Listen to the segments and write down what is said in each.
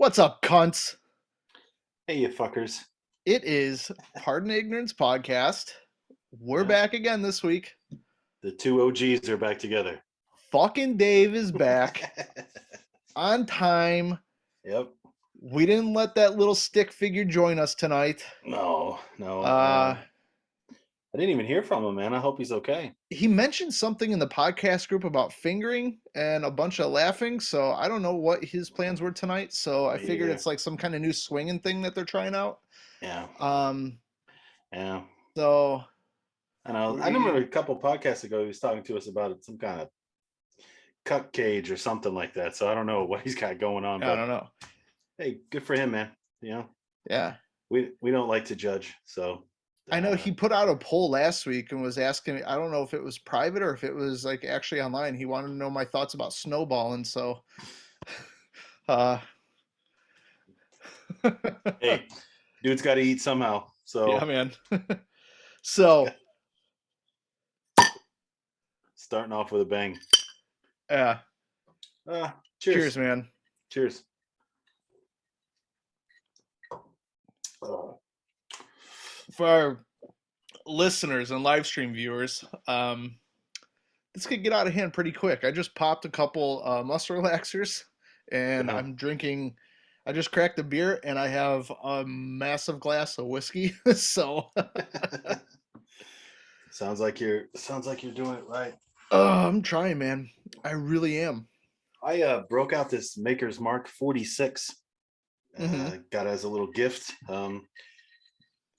What's up, cunts? Hey, you fuckers. It is Pardon Ignorance Podcast. We're Yeah. back again this week. The two OGs are back together. Fucking Dave is back on time. Yep. We didn't let that little stick figure join us tonight. No. Uh, I didn't even hear from him, man. I hope he's okay. he mentioned something in the podcast group about fingering and a bunch of laughing, so I don't know what his plans were tonight. So I Me figured either. it's like some kind of new swinging thing that they're trying out. Yeah. Um, Yeah. so I know. I remember we, a couple podcasts ago he was talking to us about some kind of cut cage or something like that. So I don't know what he's got going on, I but don't know. hey, good for him, man. You know, Yeah. we don't like to judge. So I know uh he put out a poll last week and was asking me, I don't know if it was private or if it was like actually online. He wanted to know my thoughts about snowballing. So, uh, hey, dude's got to eat somehow. yeah, So man. So, starting off with a bang. yeah, cheers, Cheers. man. Cheers. Uh, For our listeners and live stream viewers, this could get out of hand pretty quick. I just popped a couple muscle relaxers and uh, I'm drinking. I just cracked a beer and I have a massive glass of whiskey. So, sounds like you're doing it right. I'm trying, man. I really am. I broke out this Maker's Mark 46. Mm-hmm. Got it as a little gift.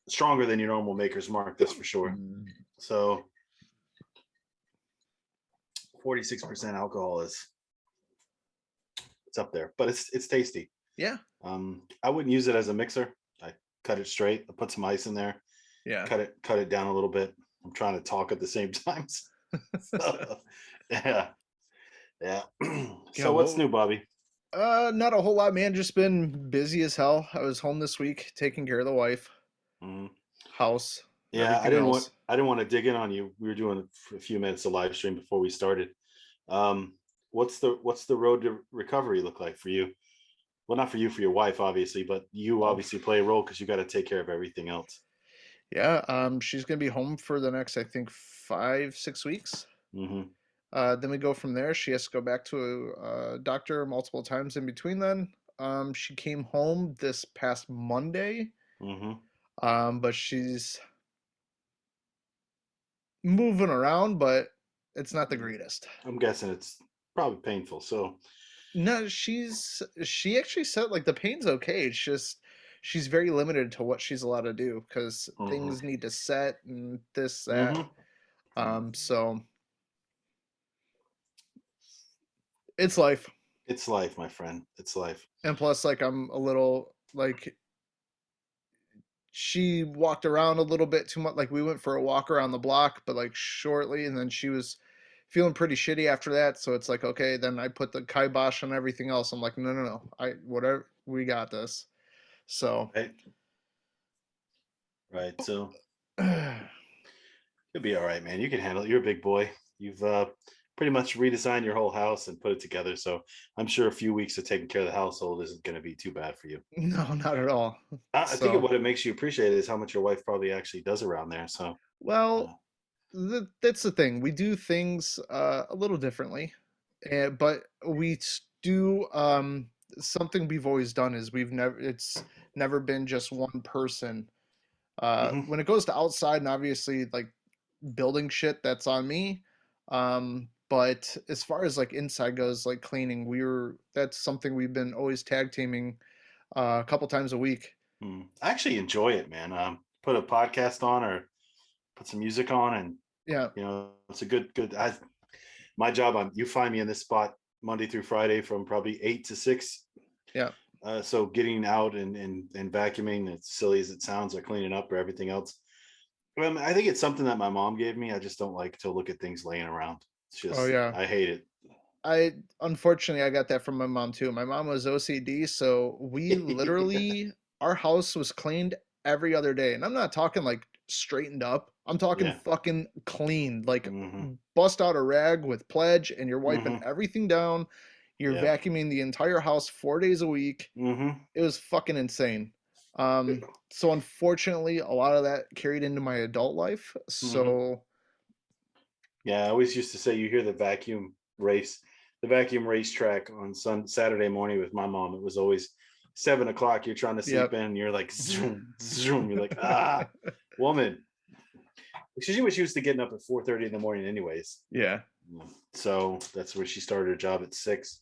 Stronger than your normal Maker's Mark, that's for sure. So 46% alcohol is it's up there, but it's tasty. Yeah, I wouldn't use it as a mixer. I cut it straight. I put some ice in there. yeah. Cut it down a little bit. I'm trying to talk at the same time. So, yeah, yeah. Yeah, So what's well, new, Bobby? not a whole lot, man. Just been busy as hell. I was home this week taking care of the wife, Mhm. house, Yeah, everything else. I didn't want to dig in on you. We were doing a few minutes of live stream before we started. Um, what's the road to recovery look like for you? Well, not for you, for your wife, obviously, but you Oh, obviously play a role because you got to take care of everything else. yeah. She's gonna be home for the next, I think, 5, 6 weeks. Hmm. Then we go from there. She has to go back to a doctor multiple times in between. Then, she came home this past Monday. Hmm. But she's moving around, but it's not the greatest. I'm guessing it's probably painful. So, No, she actually said like the pain's okay. It's just she's very limited to what she's allowed to do because hmm things need to set and this that. hmm So it's life. it's life, my friend. It's life. And plus, like I'm a little like she walked around a little bit too much. Like we went for a walk around the block, but like shortly, and then she was feeling pretty shitty after that. So it's like okay, then I put the kibosh on everything else. I'm like no, I whatever we got this. So. Right, right. So you'll be all right, man. You can handle it. You're a big boy. You've pretty much redesigned your whole house and put it together. So I'm sure a few weeks of taking care of the household isn't going to be too bad for you. No, not at all. I think So, what it makes you appreciate is how much your wife probably actually does around there. So, uh, well, that's the thing. We do things a little differently, but we do something we've always done is it's never been just one person. mhm. When it goes to outside and obviously like building shit, that's on me. But as far as like inside goes, like cleaning, that's something we've been always tag teaming a couple times a week. I actually enjoy it, man. Put a podcast on or put some music on, and Yeah, it's a good. My job, you find me in this spot Monday through Friday from probably 8 to 6. yeah. So getting out and vacuuming, as silly as it sounds, or cleaning up or everything else. I think it's something that my mom gave me. I just don't like to look at things laying around. It's Oh just yeah. I hate it. I unfortunately I got that from my mom too. My mom was OCD, so we literally our house was cleaned every other day. And I'm not talking like straightened up. I'm talking Yeah. fucking clean. Like Hmm. bust out a rag with pledge and you're wiping Hmm. everything down. You're Yeah. vacuuming the entire house 4 days a week. Mm-hmm. It was fucking insane. So unfortunately, a lot of that carried into my adult life. Mm-hmm. So Yeah, I always used to say you hear the vacuum racetrack on Saturday morning with my mom. It was always 7 o'clock. You're trying to sleep yep. in. You're like zoom, zoom. You're like, ah, woman. She was used to getting up at 4:30 in the morning, anyways. Yeah. So that's where she started her job at 6.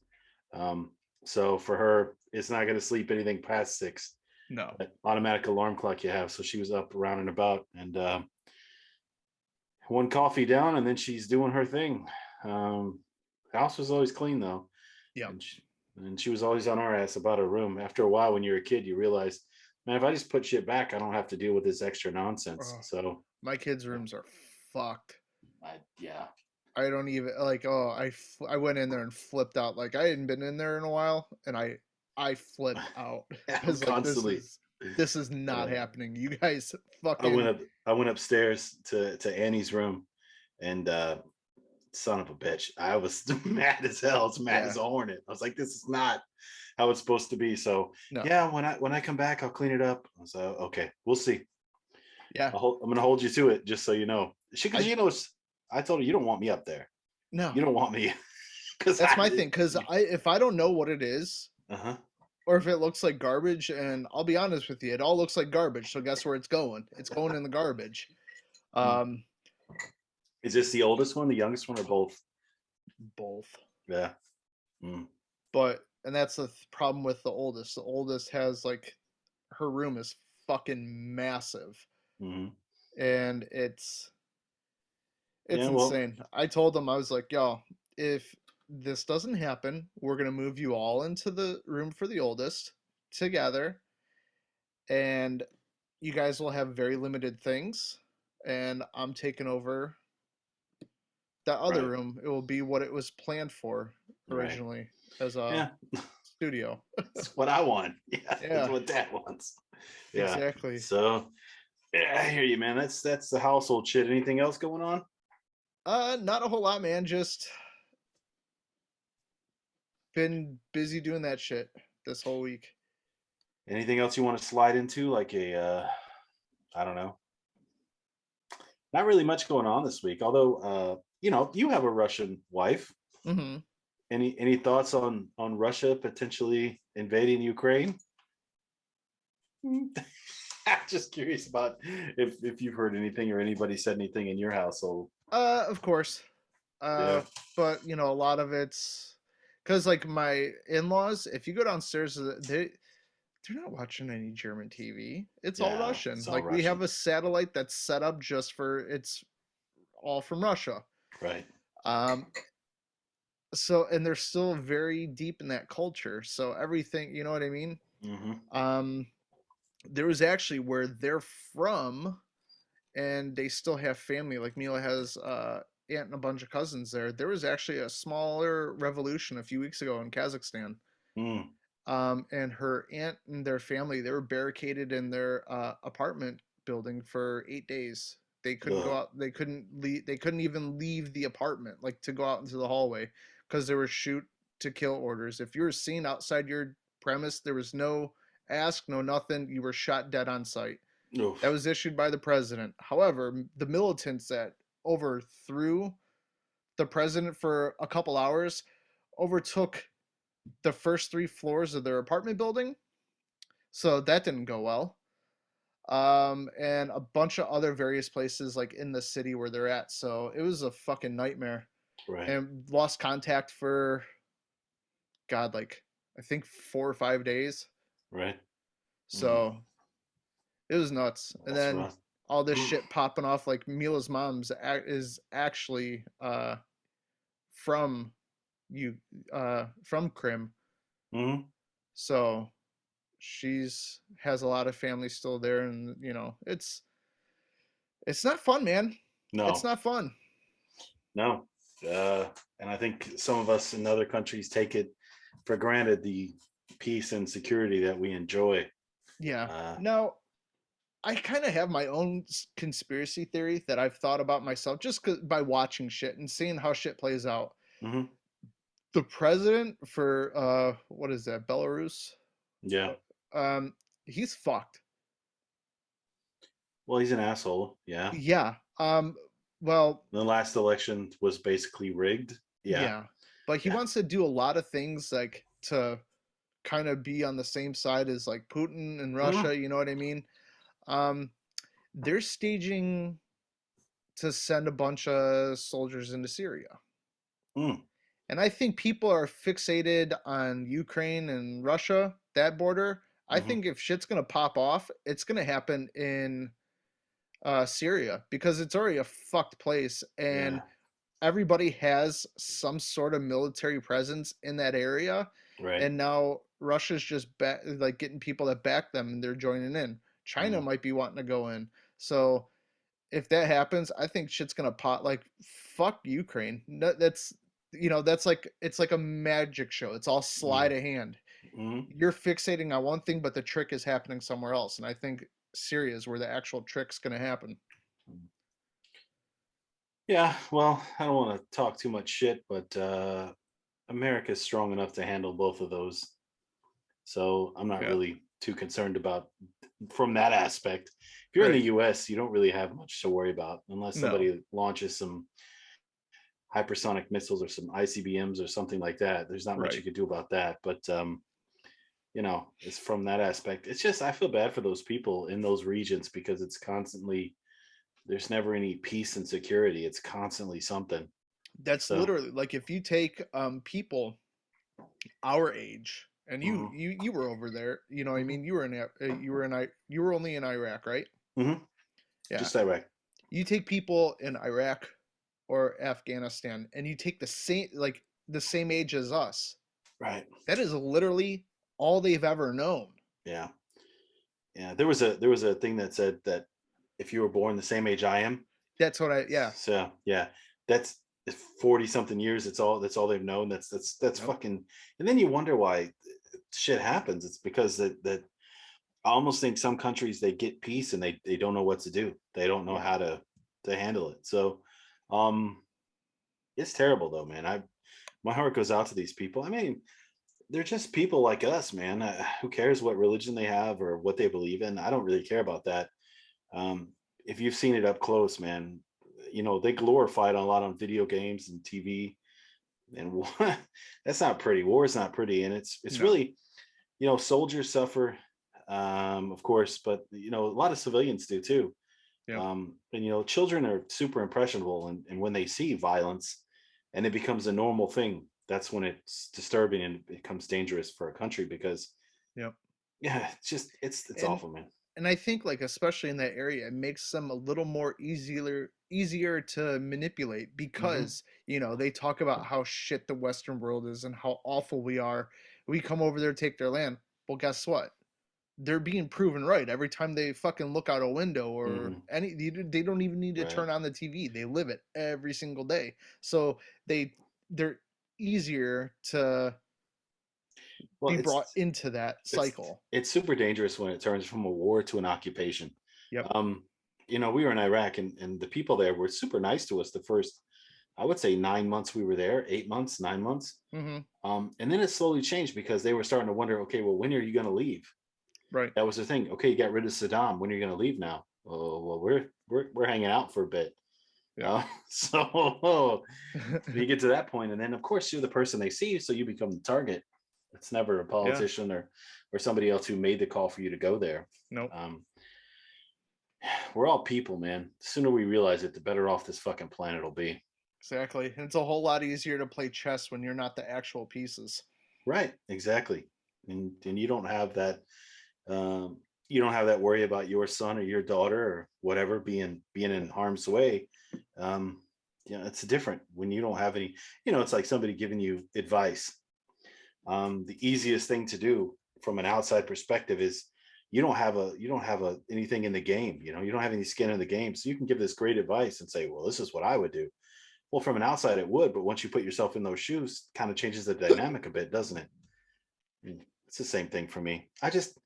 Um, so for her, it's not going to sleep anything past 6. No. That automatic alarm clock you have. So she was up around and about, and one coffee down, and then she's doing her thing. House was always clean though, Yep. and she was always on our ass about her room. After a while, when you're a kid, you realize, man, if I just put shit back, I don't have to deal with this extra nonsense. Oh, So, my kids' rooms are fucked. yeah, I don't even like. Oh, I went in there and flipped out. Like I hadn't been in there in a while, and I flipped out. I I'm was like, constantly. this is not Uh, happening. You guys I went fucking up. I went upstairs to Annie's room, and son of a bitch, I was mad as hell. It's mad as yeah. a hornet. I was like, this is not how it's supposed to be. So No. yeah, when I come back, I'll clean it up. So okay, we'll see. Yeah. I'm gonna hold you to it, just so you know. Because I I told her you don't want me up there. no. You don't want me because That's I. my thing. Because I if I don't know what it is, Uh huh. or if it looks like garbage, and I'll be honest with you, it all looks like garbage. So guess where it's going? It's going in the garbage. Um, Is this the oldest one, the youngest one, or both? both. Yeah. Mm. But and that's the problem with the oldest. The oldest has like her room is fucking massive, Hmm. and it's Yeah. Well. insane. I told them I was like, yo, if this doesn't happen, we're gonna move you all into the room for the oldest together, and you guys will have very limited things, and I'm taking over that other Right. room. It will be what it was planned for Right. originally as a Yeah. studio. That's what I want. Yeah. That's Yeah, what Dad wants. Yeah. exactly. So yeah, I hear you, man. That's the household shit. Anything else going on? Not a whole lot, man. Just been busy doing that shit this whole week. Anything else you want to slide into? Like a I don't know. Not really much going on this week. Although you have a Russian wife. Hmm. Any thoughts on Russia potentially invading Ukraine? I'm just curious about if you've heard anything or anybody said anything in your household. Of course. Yeah. Uh, but a lot of it's because like my in-laws, if you go downstairs, they're not watching any German TV. It's all Yeah. Russian. It's all Like we have Russian. a satellite that's set up just for it's all from Russia. Right. Um, so and they're still very deep in that culture. So everything, you know what I mean? Hmm. Um, there was actually where they're from, and they still have family. Like Mila has aunt and a bunch of cousins there. There was actually a smaller revolution a few weeks ago in Kazakhstan. Mm. And her aunt and their family, they were barricaded in their apartment building for 8 days. They couldn't go Ugh. out. They couldn't leave. They couldn't even leave the apartment, like to go out into the hallway, because there were shoot to kill orders. If you were seen outside your premise, there was no ask, no nothing. You were shot dead on sight. That Oof. was issued by the president. However, the militants that overthrew the president for a couple hours overtook the first three floors of their apartment building. So that didn't go well. And a bunch of other various places like in the city where they're at. So it was a fucking nightmare. Right. And lost contact for God, like I think 4 or 5 days. Right. Mm. So it was nuts. And That's then rough. all this shit popping off. Like Mila's mom's is actually from you from Crim. Hmm. So she's has a lot of family still there, and it's not fun, man. It's No. not fun. No. And I think some of us in other countries take it for granted, the peace and security that we enjoy. Yeah. Uh, Now, I kind of have my own conspiracy theory that I've thought about myself just by watching shit and seeing how shit plays out. mhm. the president for what is that, Belarus? Yeah. Um, he's fucked. Well, he's an asshole. Yeah. Yeah. Well, The last election was basically rigged. Yeah. yeah, but he Yeah. wants to do a lot of things like to kind of be on the same side as like Putin and Mm, Russia. You know what I mean? Um, they're staging to send a bunch of soldiers into Syria. mm, And I think people are fixated on Ukraine and Russia, that border. I hmm. think if shit's going to pop off, it's going to happen in Syria because it's already a fucked place and Yeah. everybody has some sort of military presence in that area. Right. And now Russia's just like getting people that back them and they're joining in. China Mm, might be wanting to go in. So if that happens, I think shit's gonna pop. Like fuck Ukraine. That's that's like it's like a magic show. It's all mm, sleight of hand. mm. You're fixating on one thing, but the trick is happening somewhere else. And I think Syria is where the actual trick's gonna happen. Yeah. Well, I don't want to talk too much shit, but America's strong enough to handle both of those. So I'm not Yeah. really too concerned about from that aspect. If you're in Right. the US, you don't really have much to worry about unless No. somebody launches some hypersonic missiles or some ICBMs or something like that. There's not much you Right. could do about that. But it's from that aspect. It's just I feel bad for those people in those regions because it's constantly there's never any peace and security. It's constantly something. That's So literally like if you take people our age and you mhm, you you were over there, I mhm, mean you were only in Iraq, right? mhm. Yeah. Just Iraq. You take people in Iraq or Afghanistan and you take the same age as us. Right. That is literally all they've ever known. Yeah. Yeah. There was a thing that said that if you were born the same age I am, That's what I yeah. so yeah, that's 40 something years. That's all they've known. That's Yep. fucking. And then you wonder why shit happens. It's because that I almost think some countries they get peace and they don't know what to do. They don't know Yeah. how to handle it. So um it's terrible though, man. I My heart goes out to these people. I mean, they're just people like us, man. Who cares what religion they have or what they believe in? I don't really care about that. Um, if you've seen it up close, man, they glorify it a lot on video games and TV, and that's not pretty. War is not pretty, and it's No. really, soldiers suffer, of course, but a lot of civilians do too. Yep. And children are super impressionable, and when they see violence, and it becomes a normal thing, that's when it's disturbing and it becomes dangerous for a country because Yep. yeah, it's And awful, man. and I think like especially in that area, it makes them a little more easier to manipulate Hmm. because they talk about how shit the Western world is and how awful we are. We come over there, take their land. Well, guess what? They're being proven right every time they fucking look out a window or Hmm. they don't even need to Right. turn on the TV. They live it every single day. So they're easier to Well, be brought into that it's cycle. it's super dangerous when it turns from a war to an occupation. Yep. Um, we were in Iraq, and the people there were super nice to us the first, I would say, 9 months we were there, 8 months, 9 months. Mhm. And then it slowly changed because they were starting to wonder, okay, well, when are you going to leave? Right. That was the thing. Okay, you got rid of Saddam. When are you going to leave now? Oh, well, we're hanging out for a bit. Yeah. So you get to that point, and then of course you're the person they see, so you become the target. It's never a Yeah. politician or somebody else who made the call for you to go there. Nope. Um, we're all people, man. The sooner we realize it, the better off this fucking planet will be. Exactly. And it's a whole lot easier to play chess when you're not the actual pieces. Right? Exactly. And you don't have that. You don't have that worry about your son or your daughter or whatever being in harm's way. Um, it's different when you don't have any. It's like somebody giving you advice. The easiest thing to do from an outside perspective is you don't have a anything in the game. You don't have any skin in the game, so you can give this great advice and say, well, this is what I would do. Well, from an outside it would, but once you put yourself in those shoes, kind of changes the dynamic a bit, doesn't it? It's the same thing for me. I just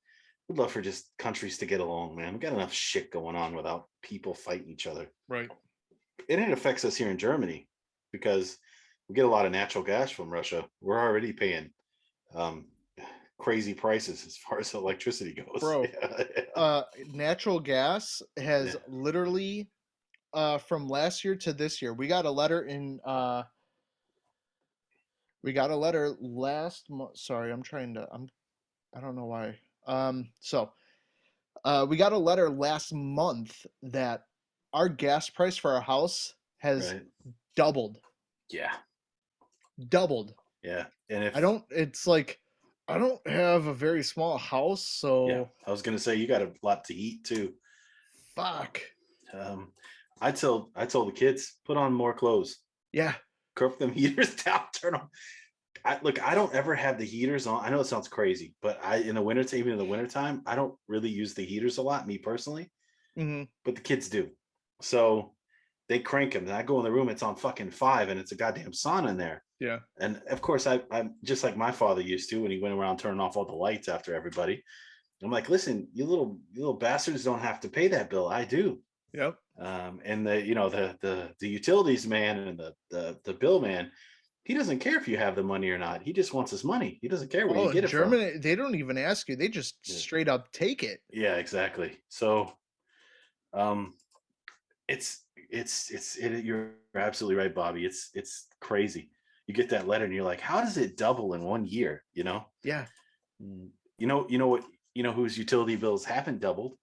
would love for just countries to get along, man. We got enough shit going on without people fighting each other. Right. And it affects us here in Germany because We get a lot of natural gas from Russia. We're already paying um, crazy prices as far as electricity goes. bro. Yeah. Natural gas has Yeah. literally from last year to this year. We got a letter last month. Sorry, I don't know why. We got a letter last month that our gas price for our house has Right. doubled. Yeah. Doubled. Yeah. And I if don't it's like I don't have a very small house, yeah, so I was gonna say you got a lot to eat too. fuck. Um, I told the kids put on more clothes, Yeah. curb them heaters down, turn them. Look, I don't ever have the heaters on. I know it sounds crazy, but I in the winter, even in the wintertime, I don't really use the heaters a lot, me personally, Mhm. but the kids do. So they crank them. And I go in the room, it's on fucking five, and it's a goddamn sauna in there. Yeah. And of course, I'm just like my father used to when he went around turning off all the lights after everybody. I'm like, listen, you little bastards don't have to pay that bill. I do. Yep. And the utilities man and the bill man, he doesn't care if you have the money or not. He just wants his money. He doesn't care where you Oh, get it from. Germany, they don't even ask you. They just Yeah, straight up take it. yeah, exactly. So um, you're absolutely right, Bobby. It's crazy. You get that letter and you're like, how does it double in 1 year? Yeah. What whose utility bills haven't doubled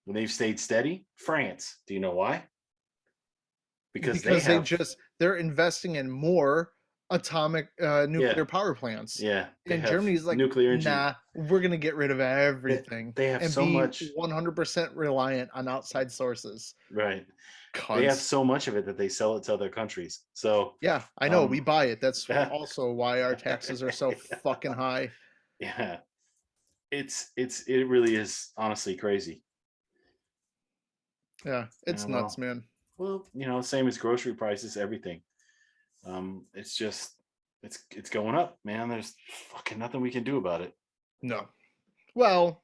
when they've stayed steady? France. Do you know why? Because they Because have they're investing in more atomic yeah, nuclear power plants. yeah, they And have Germany's like, nuclear energy. nah, we're gonna get rid of They, everything they have and so be much 100% reliant on outside sources. right. They have Cunts. so much of it that they sell it to other countries. So Yeah, I know. We um buy it. That's also why our taxes are so fucking high. yeah, it really is honestly crazy. Yeah, Yeah, it's nuts, man. well, same as grocery prices, everything. It's just it's going up, man. There's fucking nothing we can do about it. No. Well,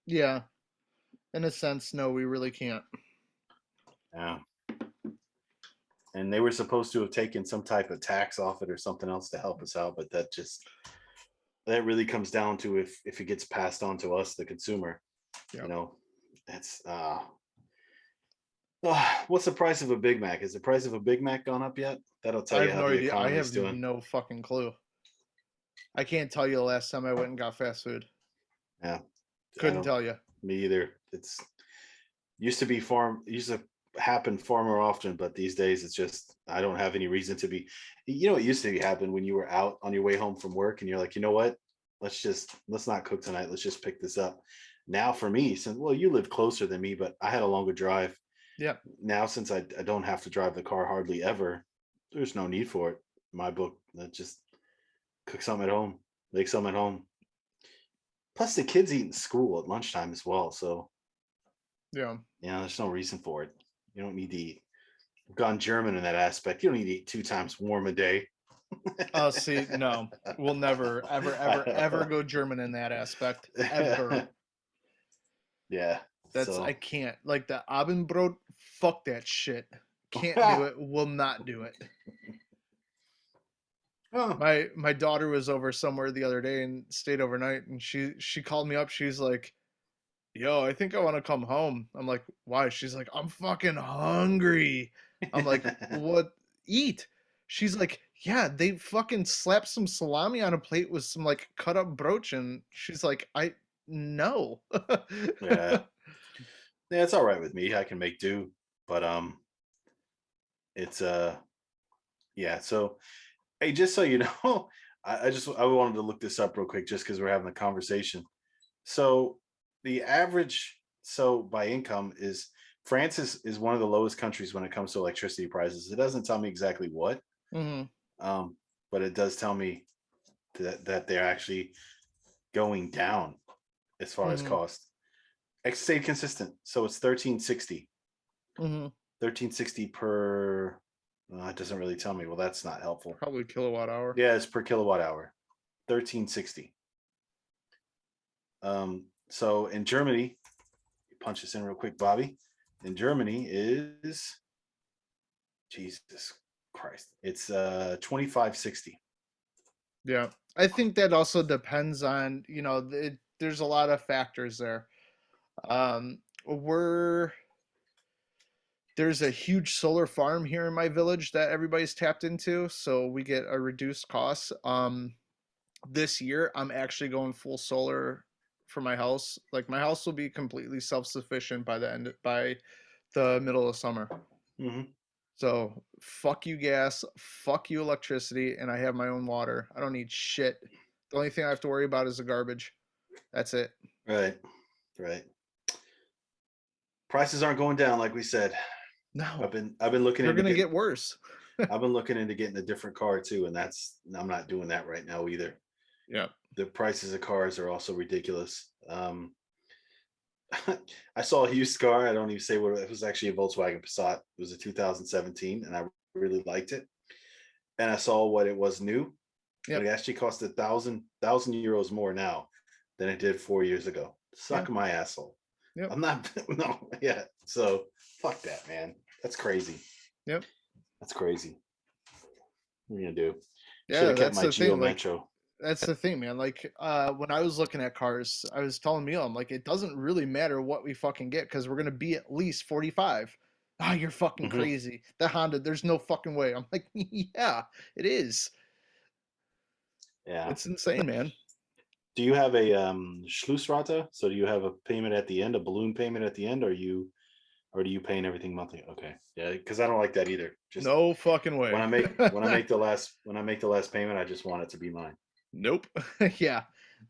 yeah, in a sense, no, we really can't. Yeah. And they were supposed to have taken some type of tax off it or something else to help us out, but that really comes down to if it gets passed on to us, the consumer. Yeah. You know, that's what's the price of a Big Mac? Is the price of a Big Mac gone up yet? That'll tell I you have how no the idea. I economy's have doing. no fucking clue. I can't tell you the last time I went and got fast food. Yeah, I Couldn't don't. tell you. Me either. It's used to be farm. Used to happen far more often, but these days it's just I don't have any reason to be. It used to happen when you were out on your way home from work and you're like, you know what? Let's not cook tonight. Let's just pick this up. Now for me, since well, you live closer than me, but I had a longer drive. Yeah. Now since I don't have to drive the car hardly ever, there's no need for it. In my book, that just cook some at home, make some at home. Plus, the kids eat in school at lunchtime as well, so Yeah. there's no reason for it. You don't need to eat. I've gone German in that aspect. You don't need to eat 2 times warm a day. See, no, we'll never, ever, ever, ever go German in that aspect. Ever. Yeah. I So, can't. Like the Abendbrot, fuck that shit. Can't do it. Will not do it. oh, My daughter was over somewhere the other day and stayed overnight, and she called me up. She's like, "Yo, I think I want to come home." I'm like, "Why?" She's like, "I'm fucking hungry." I'm like, "What? Eat." She's like, "Yeah, they fucking slapped some salami on a plate with some like cut up broach," and she's like, "I no." yeah. Yeah, it's all right with me. I can make do, but it's yeah. So, hey, just so you know, I wanted to look this up real quick just because we're having a conversation. So the average, so by income is France is one of the lowest countries when it comes to electricity prices. It doesn't tell me exactly what, Hmm. um, but it does tell me that they're actually going down as far as Hmm. cost. Stayed consistent, so it's 1360. Hmm. 1360 per. It doesn't really tell me. Well, that's not helpful. Probably kilowatt hour. Yeah, it's per kilowatt hour. 1360. So in Germany, punch this in real quick, Bobby. In Germany is Jesus Christ, it's 2560. Yeah. I think that also depends on, there's a lot of factors there. We're There's a huge solar farm here in my village that everybody's tapped into, so we get a reduced cost. This year I'm actually going full solar for my house. Like my house will be completely self-sufficient by the middle of summer. Hmm. So fuck you gas, fuck you electricity, and I have my own water. I don't need shit. The only thing I have to worry about is the garbage. That's it. Right, right. Prices aren't going down like we said. No, I've been looking they're into gonna get get worse. I've been looking into getting a different car too, and I'm not doing that right now either. Yeah. The prices of cars are also ridiculous. I saw a used car. I don't even say what it was. Actually a Volkswagen Passat. It was a 2017, and I really liked it. And I saw what it was new. It Yep. actually cost a thousand euros more now than it did 4 years ago. Yeah. Suck my asshole. Yep. I'm not no, yeah. So fuck that, man. That's crazy. Yep. That's crazy. What are you gonna do? Should Yeah, have kept that's my the Geo thing. Like Metro. that's the thing, man. Like when I was looking at cars, I was telling Neil, I'm like, it doesn't really matter what we fucking get because we're gonna be at least 45. Ah, you're fucking Hmm. crazy. The Honda, there's no fucking way. I'm like, yeah, it is. Yeah. It's insane, man. Do you have a Schlussrate? So do you have a payment at the end, a balloon payment at the end, or do you paying everything monthly? Okay. Yeah, because I don't like that either. Just No fucking way. when I make the last payment, I just want it to be mine. Nope. Yeah.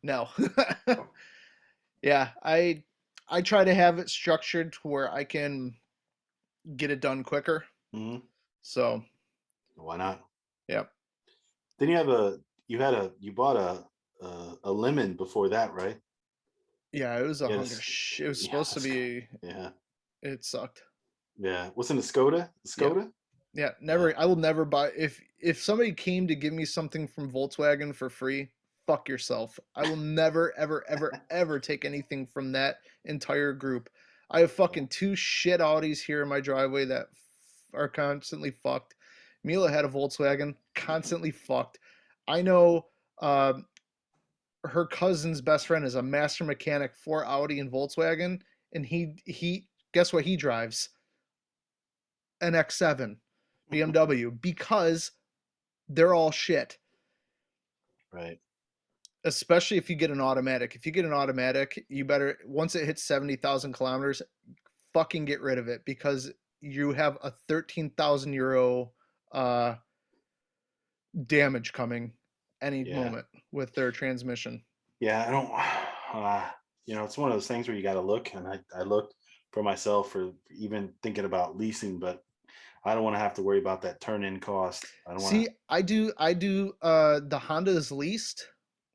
No. Yeah, I try to have it structured to where I can get it done quicker. Hmm. So, Why not? yeah. Then you bought a lemon before that, right? Yeah, it was a Yes. it was Yeah, supposed to that's good. be. Yeah. It sucked. Yeah. What's in the Skoda? The Yeah. Skoda? Yeah, Yeah. never. I will never buy if somebody came to give me something from Volkswagen for free. Fuck yourself. I will never, ever, ever, ever take anything from that entire group. I have Yeah. fucking two shit Audis here in my driveway that are constantly fucked. Mila had a Volkswagen, constantly fucked. I know her cousin's best friend is a master mechanic for Audi and Volkswagen, and he guess what he drives? An X7 BMW because they're all shit. Right. Especially if you get an automatic. If you get an automatic, you better once it hits 70,000 kilometers, fucking get rid of it because you have a 13,000 euro uh, damage coming any Yeah. moment with their transmission. Yeah. I don't. It's one of those things where you got to look, and I looked for myself for even thinking about leasing, but I don't want to have to worry about that turn-in cost. I don't want See, I do the Honda's least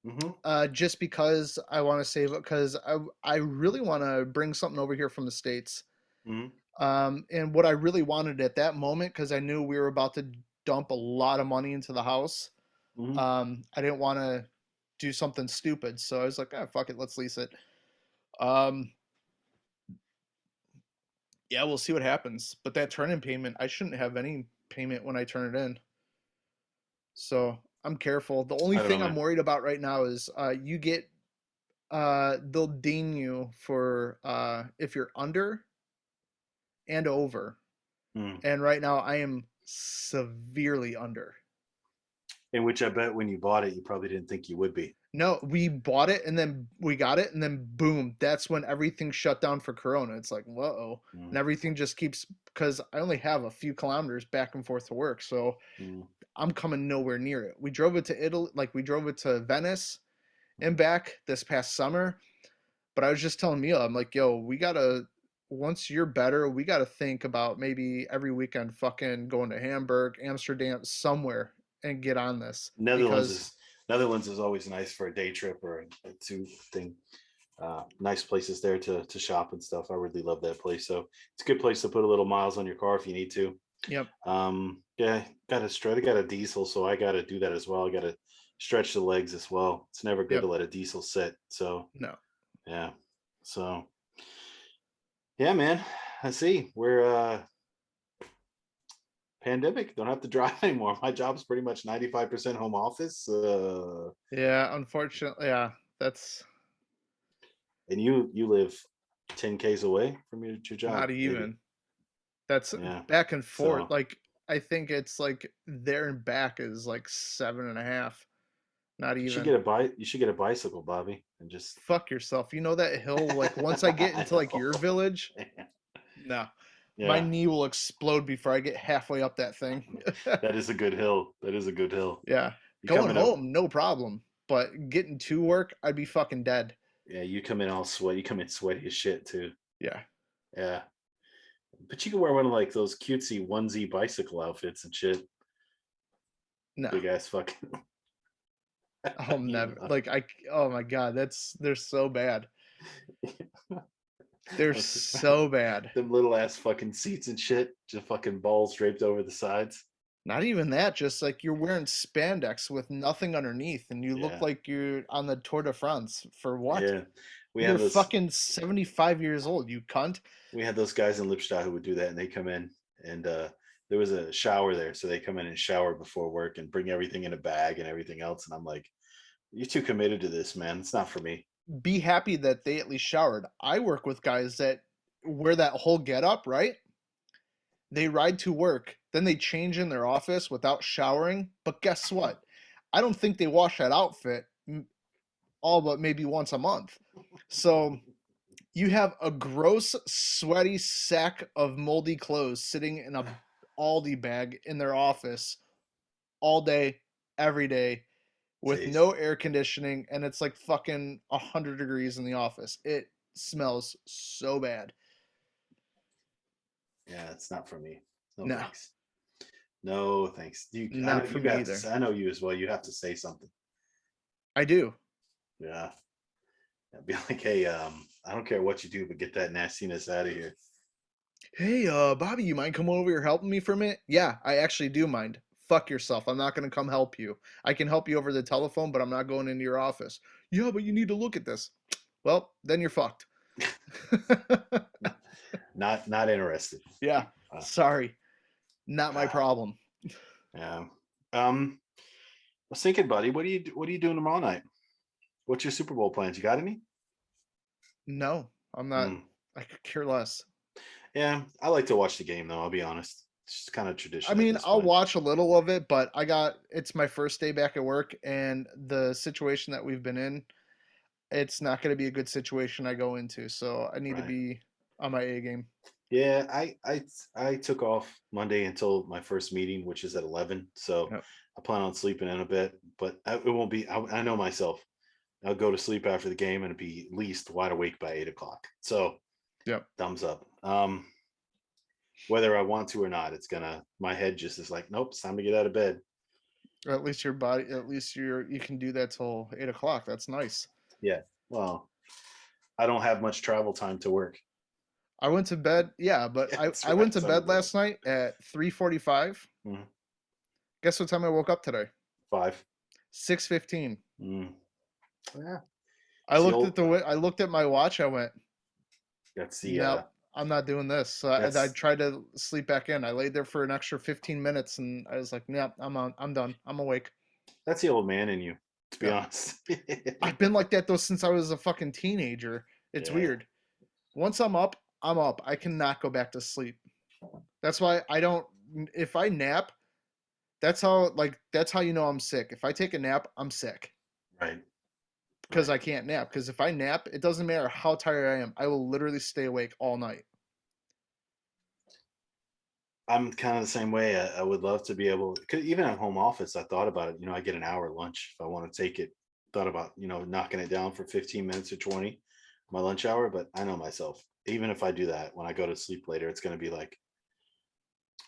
to. Hmm. just because I want to save it because I really want to bring something over here from the States. Hmm. And what I really wanted at that moment, because I knew we were about to dump a lot of money into the house, Hmm. I didn't want to do something stupid. So I was like, ah, fuck it, let's lease it. Um, yeah, we'll see what happens. But that turn in payment, I shouldn't have any payment when I turn it in. So I'm careful. The only I don't know, thing I'm man. worried about right now is you get, they'll ding you for if you're under and over. Mm. And right now I am severely under. In which I bet when you bought it, you probably didn't think you would be. No, we bought it and then we got it and then boom, that's when everything shut down for Corona. It's like, whoa. And Mm. everything just keeps because I only have a few kilometers back and forth to work. So Mm. I'm coming nowhere near it. We drove it to Italy, like we drove it to Venice and back this past summer. But I was just telling Mila, I'm like, yo, we gotta once you're better, we gotta think about maybe every weekend fucking going to Hamburg, Amsterdam, somewhere and get on this Netherlands because is Netherlands is always nice for a day trip or a two thing. Nice places there to shop and stuff. I really love that place. So it's a good place to put a little miles on your car if you need to. yep, Yeah, got to stretch. I got a diesel, so I got to do that as well. I got to stretch the legs as well. It's never good to yep, let a diesel sit. So no. yeah, so yeah, man. I see. Pandemic, don't have to drive anymore. My job's pretty much 95% home office. Yeah, unfortunately, yeah, that's And you live 10 Ks away from your not job, maybe. even. That's Yeah. back and forth. So Like I think it's like there and back is like 7.5. Not even. you should get a bicycle, Bobby, and just Fuck yourself. You know that hill, like once I get I into like your know. village, no. My Yeah. knee will explode before I get halfway up that thing. That is a good hill. That is a good hill. Yeah. You come Going in a home, no problem. But getting to work, I'd be fucking dead. Yeah, you come in all sweaty. You come in sweaty as shit too. Yeah. Yeah. But you can wear one of like those cutesy onesie bicycle outfits and shit. No. Big ass fucking I'll you never know. like I oh my god, they're so bad. They're so bad. Them little ass fucking seats and shit. Just fucking balls draped over the sides. Not even that, just like you're wearing spandex with nothing underneath and you look Yeah. like you're on the Tour de France. For what? Yeah. We You're have those fucking 75 years old, you cunt. we had those guys in Lipstadt who would do that, and they come in and there was a shower there, so they come in and shower before work and bring everything in a bag and everything else. And I'm like, you're too committed to this, man. It's not for me. Be happy that they at least showered. I work with guys that wear that whole get up, right? They ride to work, then they change in their office without showering. But guess what? I don't think they wash that outfit all but maybe once a month. So you have a gross, sweaty sack of moldy clothes sitting in a Aldi bag in their office all day, every day, with Jeez. no air conditioning, and it's like fucking 100 degrees in the office. It smells so bad. Yeah, it's not for me. No No, thanks. No thanks. I know not for you me have to either. say, I know you as well. You have to say something. I do. Yeah. Yeah, be like, hey, I don't care what you do, but get that nastiness out of here. Hey, Bobby, you mind coming over here helping me for a minute? Yeah, I actually do mind. Fuck yourself. I'm not going to come help you. I can help you over the telephone, but I'm not going into your office. Yeah, but you need to look at this. Well, then you're fucked. Not interested. Yeah, Uh, sorry. Not my ah, problem. yeah. I was thinking, buddy, what are you doing tomorrow night? What's your Super Bowl plans? You got any? No, I'm not. Mm. I could care less. Yeah, I like to watch the game though. I'll be honest. It's just kind of I tradition at mean, this I'll point. watch a little of it, but it's my first day back at work, and the situation that we've been in, it's not going to be a good situation I go into. So I need to Right. be on my A game. Yeah, I took off Monday until my first meeting, which is at 11. So Yep. I plan on sleeping in a bit, but it won't be. I know myself. I'll go to sleep after the game and be at least wide awake by 8 o'clock. So Yep. thumbs up. Whether I want to or not, my head just is like, nope, it's time to get out of bed. Or at least your body, at least you can do that till 8 o'clock. That's nice. Yeah. Well, I don't have much travel time to work. I went to bed. Yeah, but Yeah, that's I right. went to Son of a bed bitch. last night at 3:45. Mhm. Guess what time I woke up today? 5. 6:15. Mm. Yeah. I It's the looked at old. I looked at my watch. I went, That's the. nope, I'm not doing this. So I That's tried to sleep back in. I laid there for an extra 15 minutes, and I was like, "Yep, I'm on. I'm done. I'm awake." that's the old man in you. To be Yep. honest. I've been like that though since I was a fucking teenager. It's Yeah. weird. Once I'm up, I'm up. I cannot go back to sleep. That's why I don't. If I nap, that's how you know I'm sick. If I take a nap, I'm sick Right. because Right. I can't nap. Because if I nap, it doesn't matter how tired I am. I will literally stay awake all night. I'm kind of the same way. I would love to be able, 'cause even at home office, I thought about it. I get an hour lunch if I want to take it. Thought about, knocking it down for 15 minutes or 20, my lunch hour. But I know myself, even if I do that, when I go to sleep later, it's going to be like,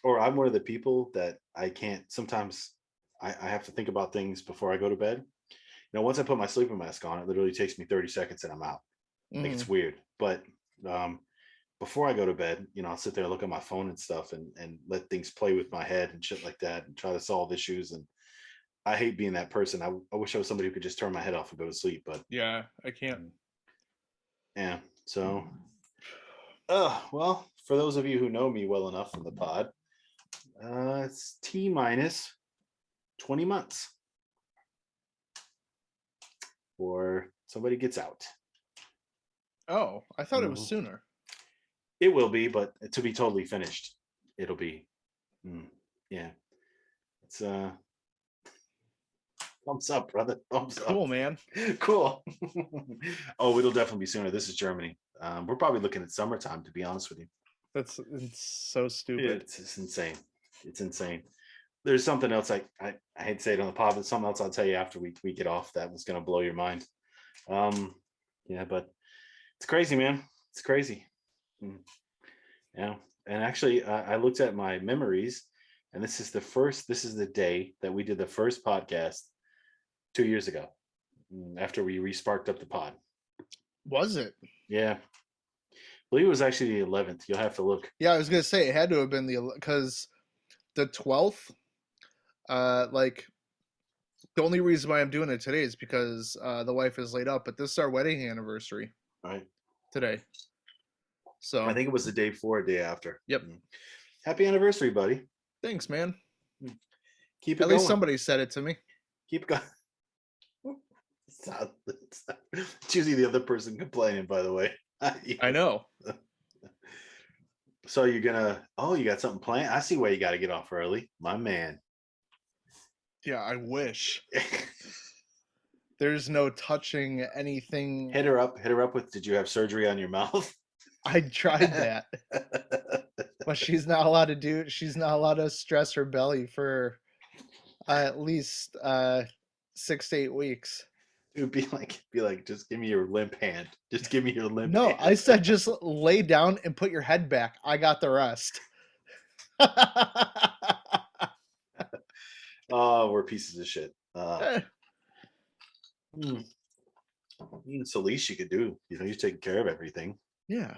or I'm one of the people that I can't, sometimes I have to think about things before I go to bed. Once I put my sleeping mask on, it literally takes me 30 seconds and I'm out. Like it's Hmm. weird. But um, before I go to bed, I'll sit there, look at my phone and stuff, and let things play with my head and shit like that, and try to solve issues. And I hate being that person. I wish I was somebody who could just turn my head off and go to sleep. But Yeah, I can't. yeah, so well, for those of you who know me well enough from the pod, It's T minus 20 months or somebody gets out. Oh, I thought it was Mhm. sooner. It will be, but to be totally finished, it'll be. Mm, yeah, it's thumbs up, brother. Thumbs up. Cool, man. Cool. Oh, it'll definitely be sooner. This is Germany. We're probably looking at summertime, to be honest with you. That's it's so stupid. It's insane. It's insane. There's something else I hate to say it on the pod, but something else I'll tell you after we get off that was gonna blow your mind. Um, yeah, but it's crazy, man. It's crazy. Mm, yeah. And actually, I looked at my memories, and this is the day that we did the first podcast 2 years ago, after we resparked up the pod. Was it? Yeah, I believe it was actually the 11th. You'll have to look. Yeah, I was gonna say it had to have been because the 12th. Like the only reason why I'm doing it today is because the wife is laid up, but this is our wedding anniversary Right. today. I So, think it was the day before, day after. yep. Happy anniversary, buddy. Thanks, man. Mm. Keep it At least going. somebody said it to me. Keep it going. It's usually the other person complaining, by the way. I know. So you're gonna, oh, you got something planned? I see why you got to get off early, my man. Yeah, I wish. There's no touching anything. Hit her up with, did you have surgery on your mouth? I tried that, but she's not allowed to stress her belly for at least 6 to 8 weeks. It would be like, just give me your limp hand. Just give me your limp No, I hand. said just lay down and put your head back. I got the rest. Oh, we're pieces of shit. Hmm. It's the least you could do. You know, you're taking care of everything. Yeah.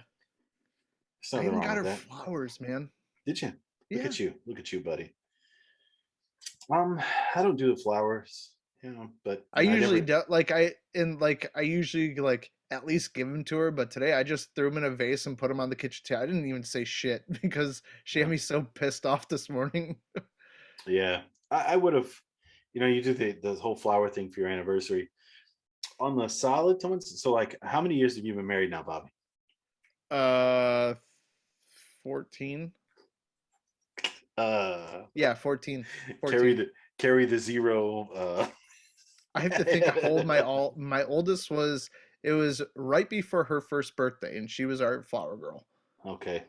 There's I nothing even wrong got with her that. flowers, man. Did you? Look Yeah. at you. Look at you, buddy. I don't do the flowers, but I I usually never. do I usually like at least give them to her, but today I just threw them in a vase and put them on the kitchen table. I didn't even say shit because she had Uh, me so pissed off this morning. yeah, I would have. You do the whole flower thing for your anniversary on the solid ones. So, like, how many years have you been married now, Bobby? Uh 14. Uh, Yeah, 14. carry 14. the zero. I have to think how old my oldest was. It was right before her first birthday, and she was our flower girl. Okay.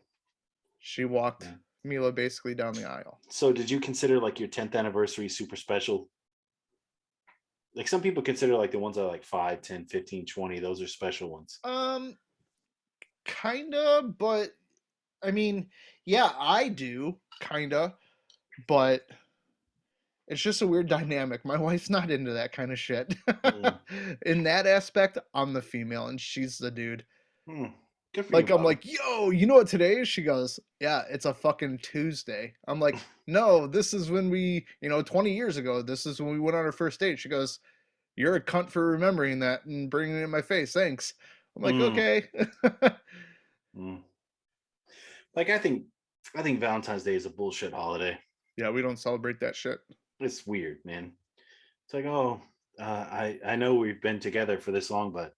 She walked Yeah. Mila basically down the aisle. So, did you consider like your 10th anniversary super special? Like some people consider like the ones that are like 5, 10, 15, 20. Those are special ones. Kinda, but I mean, yeah, I do kinda, but it's just a weird dynamic. My wife's not into that kind of shit. Mm. In that aspect, I'm the female and she's the dude. Hmm. Good for you, Like I'm Bobby. like, yo, you know what today is? She goes, yeah, it's a fucking Tuesday. I'm like, no, this is when 20 years ago, this is when we went on our first date. She goes, you're a cunt for remembering that and bringing it in my face. Thanks. I'm like, Mm. okay. Mm. Like I think Valentine's Day is a bullshit holiday. Yeah, we don't celebrate that shit. It's weird, man. It's like, oh, I know we've been together for this long, but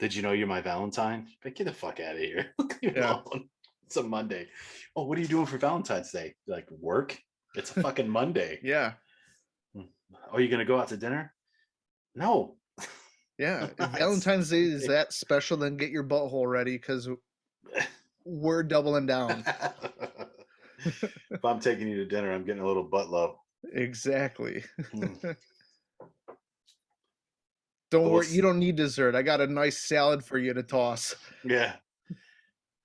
did you know you're my Valentine? Like, get the fuck out of here. Leave me Yeah. alone. It's a Monday. Oh, what are you doing for Valentine's Day? Like work? It's a fucking Monday. Yeah. Oh, are you gonna go out to dinner? No. Yeah. If It's Valentine's Day is that special, then get your butthole ready because we're doubling down. if I'm taking you to dinner, I'm getting a little butt love. Exactly. Hmm. Don't But we'll worry, you don't need dessert. I got a nice salad for you to toss. yeah.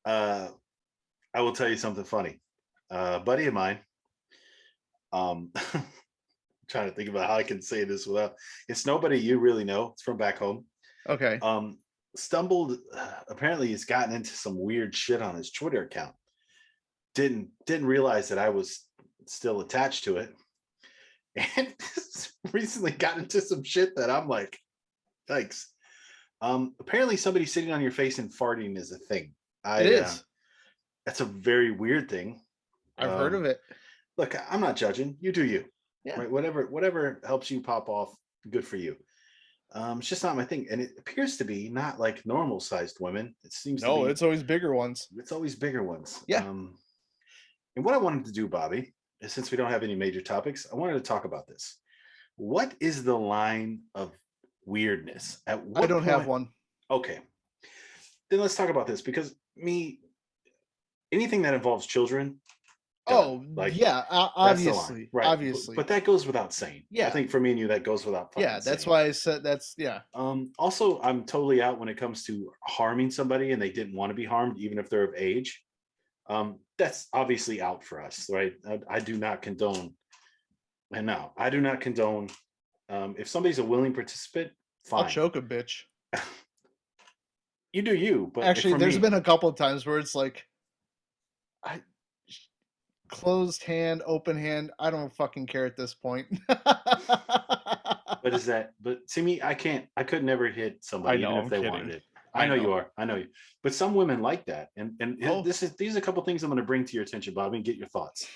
Uh, I will tell you something funny. A buddy of mine, um, trying to think about how I can say this without it's nobody you really know. It's from back home. Okay. Um, stumbled apparently he's gotten into some weird shit on his Twitter account. Didn't realize that I was still attached to it. And recently got into some shit that I'm like, thanks. Apparently somebody sitting on your face and farting is a thing. It I is. That's a very weird thing. I've heard of Um, it. Look, I'm not judging. You do you, Yeah. right? Whatever helps you pop off, good for you. It's just not my thing, and it appears to be not like normal sized women. It seems to No, be it's always bigger ones. it's always bigger ones. Yeah. And what I wanted to do, Bobby, is since we don't have any major topics, I wanted to talk about this. What is the line of weirdness? At I what don't have point? one. Okay, then let's talk about this because me, anything that involves children, done. Oh, Like yeah, that's the line, obviously. right? But Obviously. that goes without saying. I Yeah. think for me and you, that goes without Yeah, fucking that's saying. why I said that's yeah. Also, I'm totally out when it comes to harming somebody and they didn't want to be harmed, even if they're of age. That's obviously out for us, right? I do not condone, and no, I do not condone. If somebody's a willing participant, I'll fine, choke a bitch. you do you. But Actually, for there's me, been a couple of times where it's like I closed hand, open hand, I don't fucking care at this point. but is that? But see me, I could never hit I somebody, even know, if I'm they wanted kidding. it. I I know you know. are. I know you. But some women like that, and Oh, these are a couple things I'm going to bring to your attention, Bobby, and get your thoughts.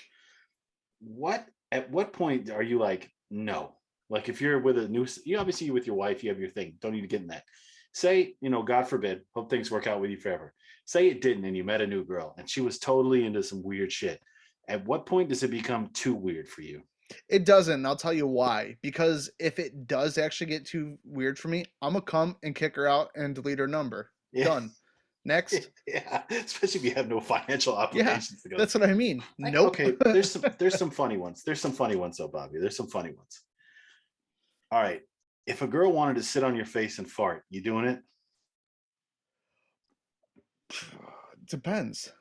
What at what point are you like no? Like if you're with a new, you obviously with your wife, you have your thing. Don't need to get in that. Say, God forbid, hope things work out with you forever. Say it didn't, and you met a new girl, and she was totally into some weird shit. At what point does it become too weird for you? it doesn't. And I'll tell you why. Because if it does actually get too weird for me, I'm gonna come and kick her out and delete her number. Yeah, Done. Next. yeah. Especially if you have no financial Yeah, obligations to go. that's what I mean. Nope. Okay, there's some funny ones. There's some funny ones though, Bobby. There's some funny ones. All right. If a girl wanted to sit on your face and fart, you doing it? Depends.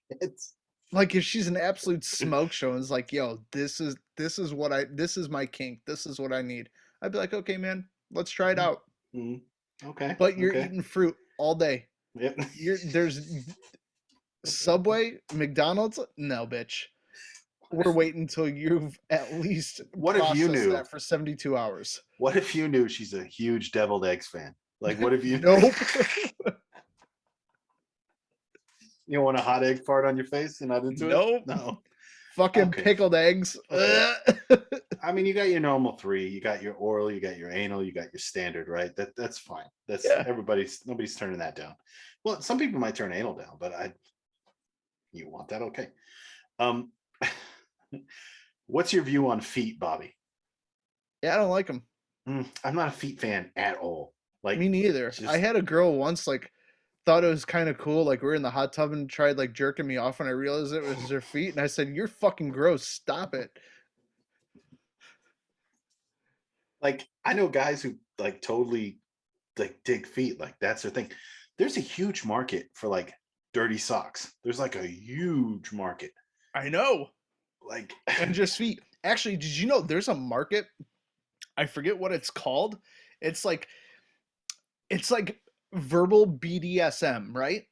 It's Like if she's an absolute smoke show and is like, yo, this is my kink. This is what I need. I'd be like, okay, man, let's try it Mhm, out. mhm. Okay, But you're okay. eating fruit all day. Yep. There's Subway, McDonald's, no, bitch. We're waiting until you've at least What if you processed knew? that for 72 hours. What if you knew she's a huge deviled eggs fan? Like, what if you Nope. you want a hot egg fart on your face and not into it? Nope. No. Fucking Okay. pickled eggs. Okay. Ugh. I mean, you got your normal three. You got your oral. You got your anal. You got your standard, right? That's fine. That's Yeah. nobody's turning that down. Well, some people might turn anal down, but you want that? Okay. Um, what's your view on feet, Bobby? Yeah, I don't like them. I'm not a feet fan at all. Like, Me neither. I just had a girl once like thought it was kind of cool. Like we were in the hot tub and tried like jerking me off, and I realized it was her feet, and I said, "You're fucking gross. Stop it." like I know guys who like totally like dig feet. Like that's their thing. There's a huge market for like dirty socks. There's like a huge market. I know. Like, And just feet. Actually, did you know there's a market? I forget what it's called. It's like it's like verbal BDSM, right?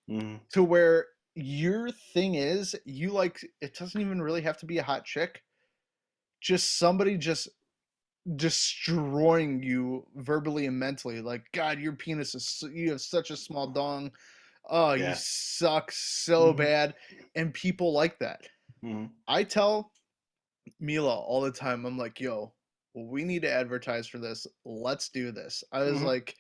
mhm, To where your thing is you like it doesn't even really have to be a hot chick. Just somebody just destroying you verbally and mentally. Like, God, your penis is you have such a small dong. Oh, you yeah. suck so Mhm, bad. And people like that. mhm, I tell Mila all the time, I'm like, yo, we need to advertise for this. Let's do this. I was mhm. like,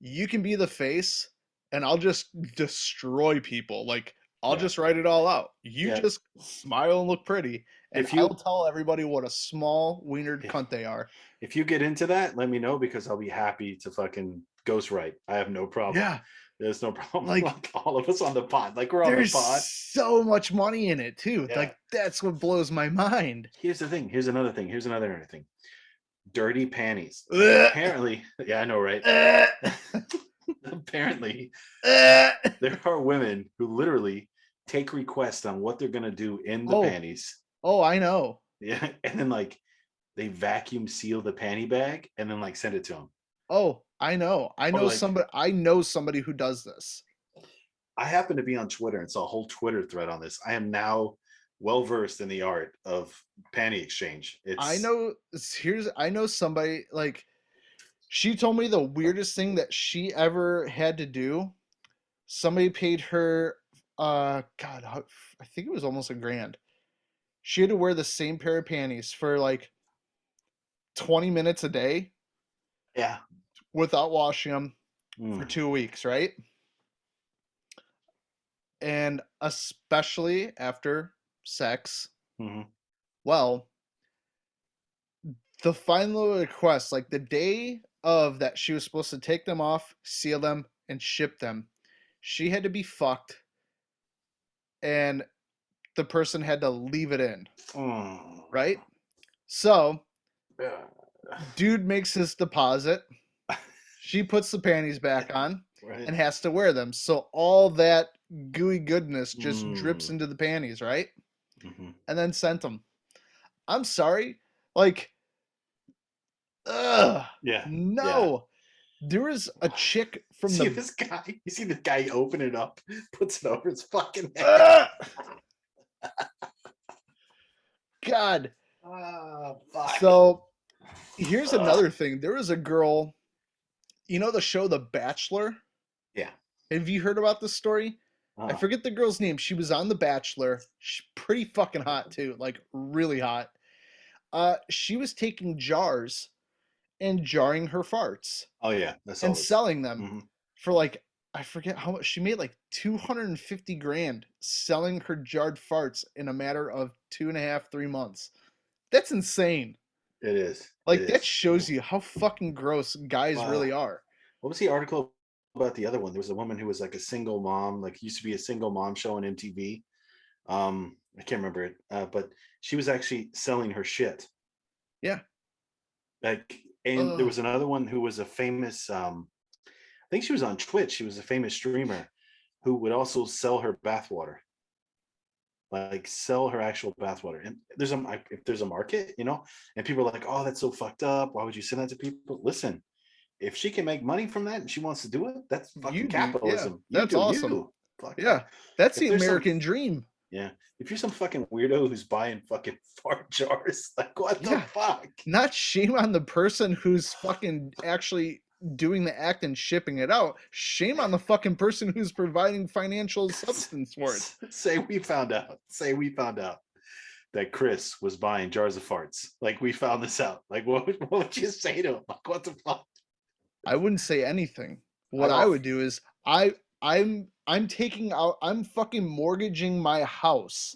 you can be the face and I'll just destroy people. Like, I'll Yeah, just write it all out. You yeah. just smile and look pretty, and If I'll you tell everybody what a small wienered if cunt they are. if you get into that, let me know because I'll be happy to fucking ghostwrite. I have no problem. Yeah, There's no problem. like Like all of us on the pod. Like we're on the there's pod. so much money in it too. Yeah. Like that's what blows my mind. Here's the thing. Here's another thing. Here's another thing. Dirty panties. Ugh, Apparently, yeah, I know, right? ugh, Apparently, ugh. there are women who literally take requests on what they're gonna do in the Oh, panties. oh, I know. Yeah, and then like they vacuum seal the panty bag and then like send it to them. Oh, I know. I Or know like somebody. I know somebody who does this. I happen to be on Twitter and saw a whole Twitter thread on this. I am now well versed in the art of panty exchange. I It's know. Here's. I know somebody. Like she told me the weirdest thing that she ever had to do. Somebody paid her. God, I think it was almost a grand She had to wear the same pair of panties for like 20 minutes a day Yeah. without washing them for Mm. 2 weeks, right? And especially after sex, Hmm. well, the final request, like the day of that she was supposed to take them off, seal them, and ship them, she had to be fucked, and the person had to leave it in, Mm. right? So, Yeah. dude makes his deposit. She puts the panties back on Right. and has to wear them. So all that gooey goodness just drips Mm. into the panties, right? Hmm. And then sent them. I'm sorry. Like, ugh, Yeah. Yeah. no. There was a chick from See the this guy? You see this guy open it up, puts it over his fucking head. ugh, God. Ah, fuck. So here's another thing. There was a girl, you know the show The Bachelor? Yeah. Have you heard about this story? I Uh, forget the girl's name. She was on The Bachelor. She's pretty fucking hot too, like really hot. She was taking jars and jarring her farts oh yeah, that's and always. selling them Hmm. for like I forget how much she made, like 250 grand selling her jarred farts in a matter of 2.5, 3 months. That's insane. It is. It Like that is. shows you how fucking gross guys Uh, really are. what was the article about the other one? There was a woman who was like a single mom, like used to be a single mom show on MTV. I can't remember it, but she was actually selling her shit. Yeah. Like, and there Ugh. was another one who was a famous. I think she was on Twitch. She was a famous streamer who would also sell her bathwater, like sell her actual bathwater. And if there's a market, and people are like, "Oh, that's so fucked up. Why would you send that to people?" Listen, if she can make money from that and she wants to do it, that's fucking You do. Yeah. capitalism. You That's do awesome. you. Fuck yeah. Yeah. That's If the there's some American dream. Yeah, if you're some fucking weirdo who's buying fucking fart jars, like what the Yeah. fuck? Not shame on the person who's fucking actually doing the act and shipping it out. Shame on the fucking person who's providing financial substance for it. Say we found out. Say we found out that Chris was buying jars of farts. Like we found this out. Like what would you say to him? Like what the fuck? I wouldn't say anything. I What I don't. would do is I'm taking out I'm fucking mortgaging my house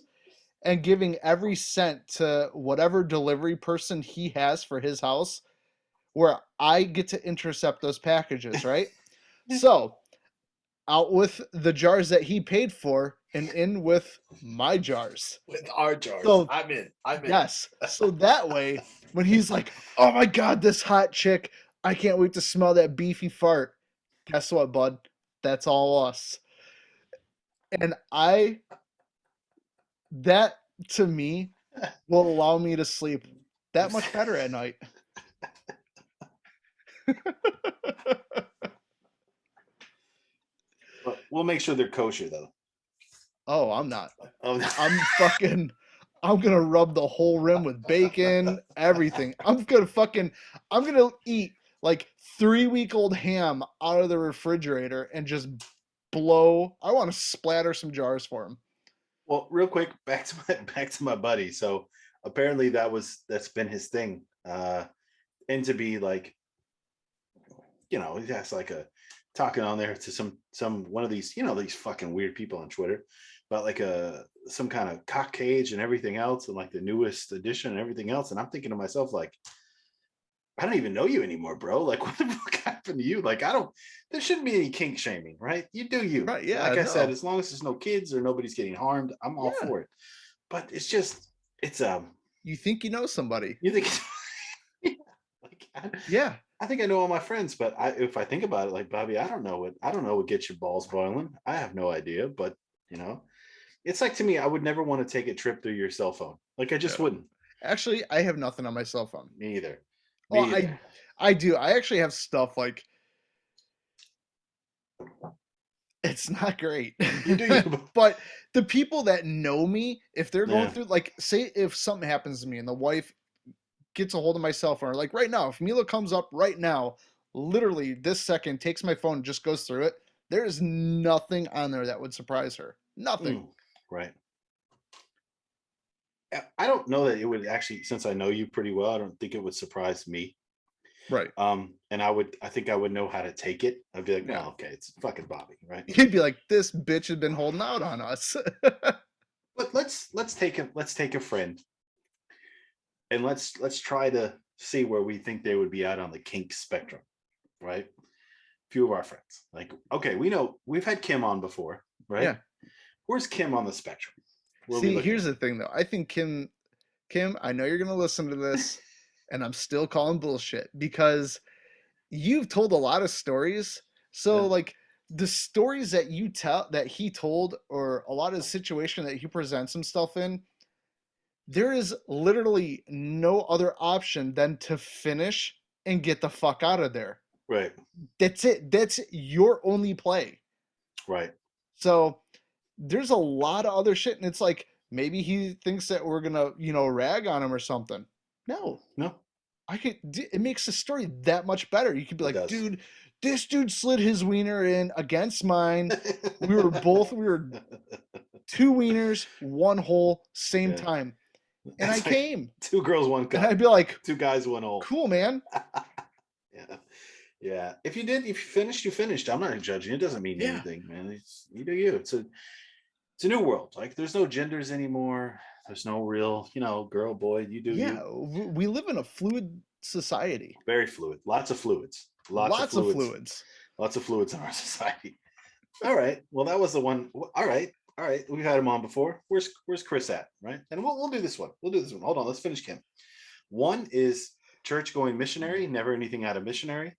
and giving every cent to whatever delivery person he has for his house where I get to intercept those packages, right? So, out with the jars that he paid for and in with my jars. With our jars. So, I'm in. I'm in. yes. So that way, when he's like, oh my God, this hot chick, I can't wait to smell that beefy fart. Guess what, bud? That's all us. And that to me will allow me to sleep that much better at night. But we'll make sure they're kosher though. Oh, I'm not. Oh, I'm fucking I'm gonna rub the whole rim with bacon, everything. I'm gonna eat like 3-week-old ham out of the refrigerator and just blow. I want to splatter some jars for him. well, real quick, back to my buddy. So apparently that's been his thing. And to be like, he has like a talking on there to some one of these, these fucking weird people on Twitter about like a some kind of cock cage and everything else and like the newest edition and everything else. And I'm thinking to myself, like, I don't even know you anymore, bro. Like, what the fuck happened to you? Like, there shouldn't be any kink shaming, right? You do you. Right? Yeah. Like I said, No. as long as there's no kids or nobody's getting harmed, I'm all Yeah. for it. But it's just, it's, You think you know somebody? you think, like, Yeah. I think I know all my friends, but if I think about it, like Bobby, I don't know what gets your balls boiling. I have no idea, but you know, it's like to me, I would never want to take a trip through your cell phone. Like I just No. wouldn't. Actually, I have nothing on my cell phone. Me either. Oh, Me either. I do. I actually have stuff like it's not great. You do you. But the people that know me, if they're going Yeah. through, like, say if something happens to me and the wife gets a hold of my cell phone, or like right now, if Mila comes up right now, literally this second, takes my phone, just goes through it, there is nothing on there that would surprise her. Nothing. Mm, right. I don't know that it would actually, since I know you pretty well, I don't think it would surprise me. Right. And I think I would know how to take it. I'd be like, Yeah. oh, okay, it's fucking Bobby, right? You'd be like, this bitch has been holding out on us. But let's take a friend and let's try to see where we think they would be out on the kink spectrum, right? Few of our friends, like, okay, we know we've had Kim on before, right? Yeah. Where's Kim on the spectrum? Where are we See, looking here's at? the thing though. I think Kim, I know you're gonna listen to this, and I'm still calling bullshit because you've told a lot of stories. So Yeah, like the stories that you tell that he told, or a lot of the situation that he presents himself in, there is literally no other option than to finish and get the fuck out of there. right, That's it. That's your only play. right. So there's a lot of other shit, and it's like maybe he thinks that we're gonna, rag on him or something. No, No, I could. It makes the story that much better. You could be it like, does. dude, this dude slid his wiener in against mine. We were two wieners, one hole, same Yeah, time, and I it's like came, two girls, one and I'd cup, be like, two guys, one hole. cool, man. Yeah, yeah. If you finished, you finished. I'm not judging. It doesn't mean Yeah, anything, man. You do you. It's a new world. Like there's no genders anymore. There's no real, girl, boy. You do yeah. you. We live in a fluid society. Very fluid. Lots of fluids. Lots of Lots of fluids. fluids. Lots of fluids in our society. All right. Well, that was the one. All right. All right. We've had him on before. Where's Chris at? Right. And we'll do this one. We'll do this one. Hold on. Let's finish Kim. One is church going missionary, never anything out of missionary.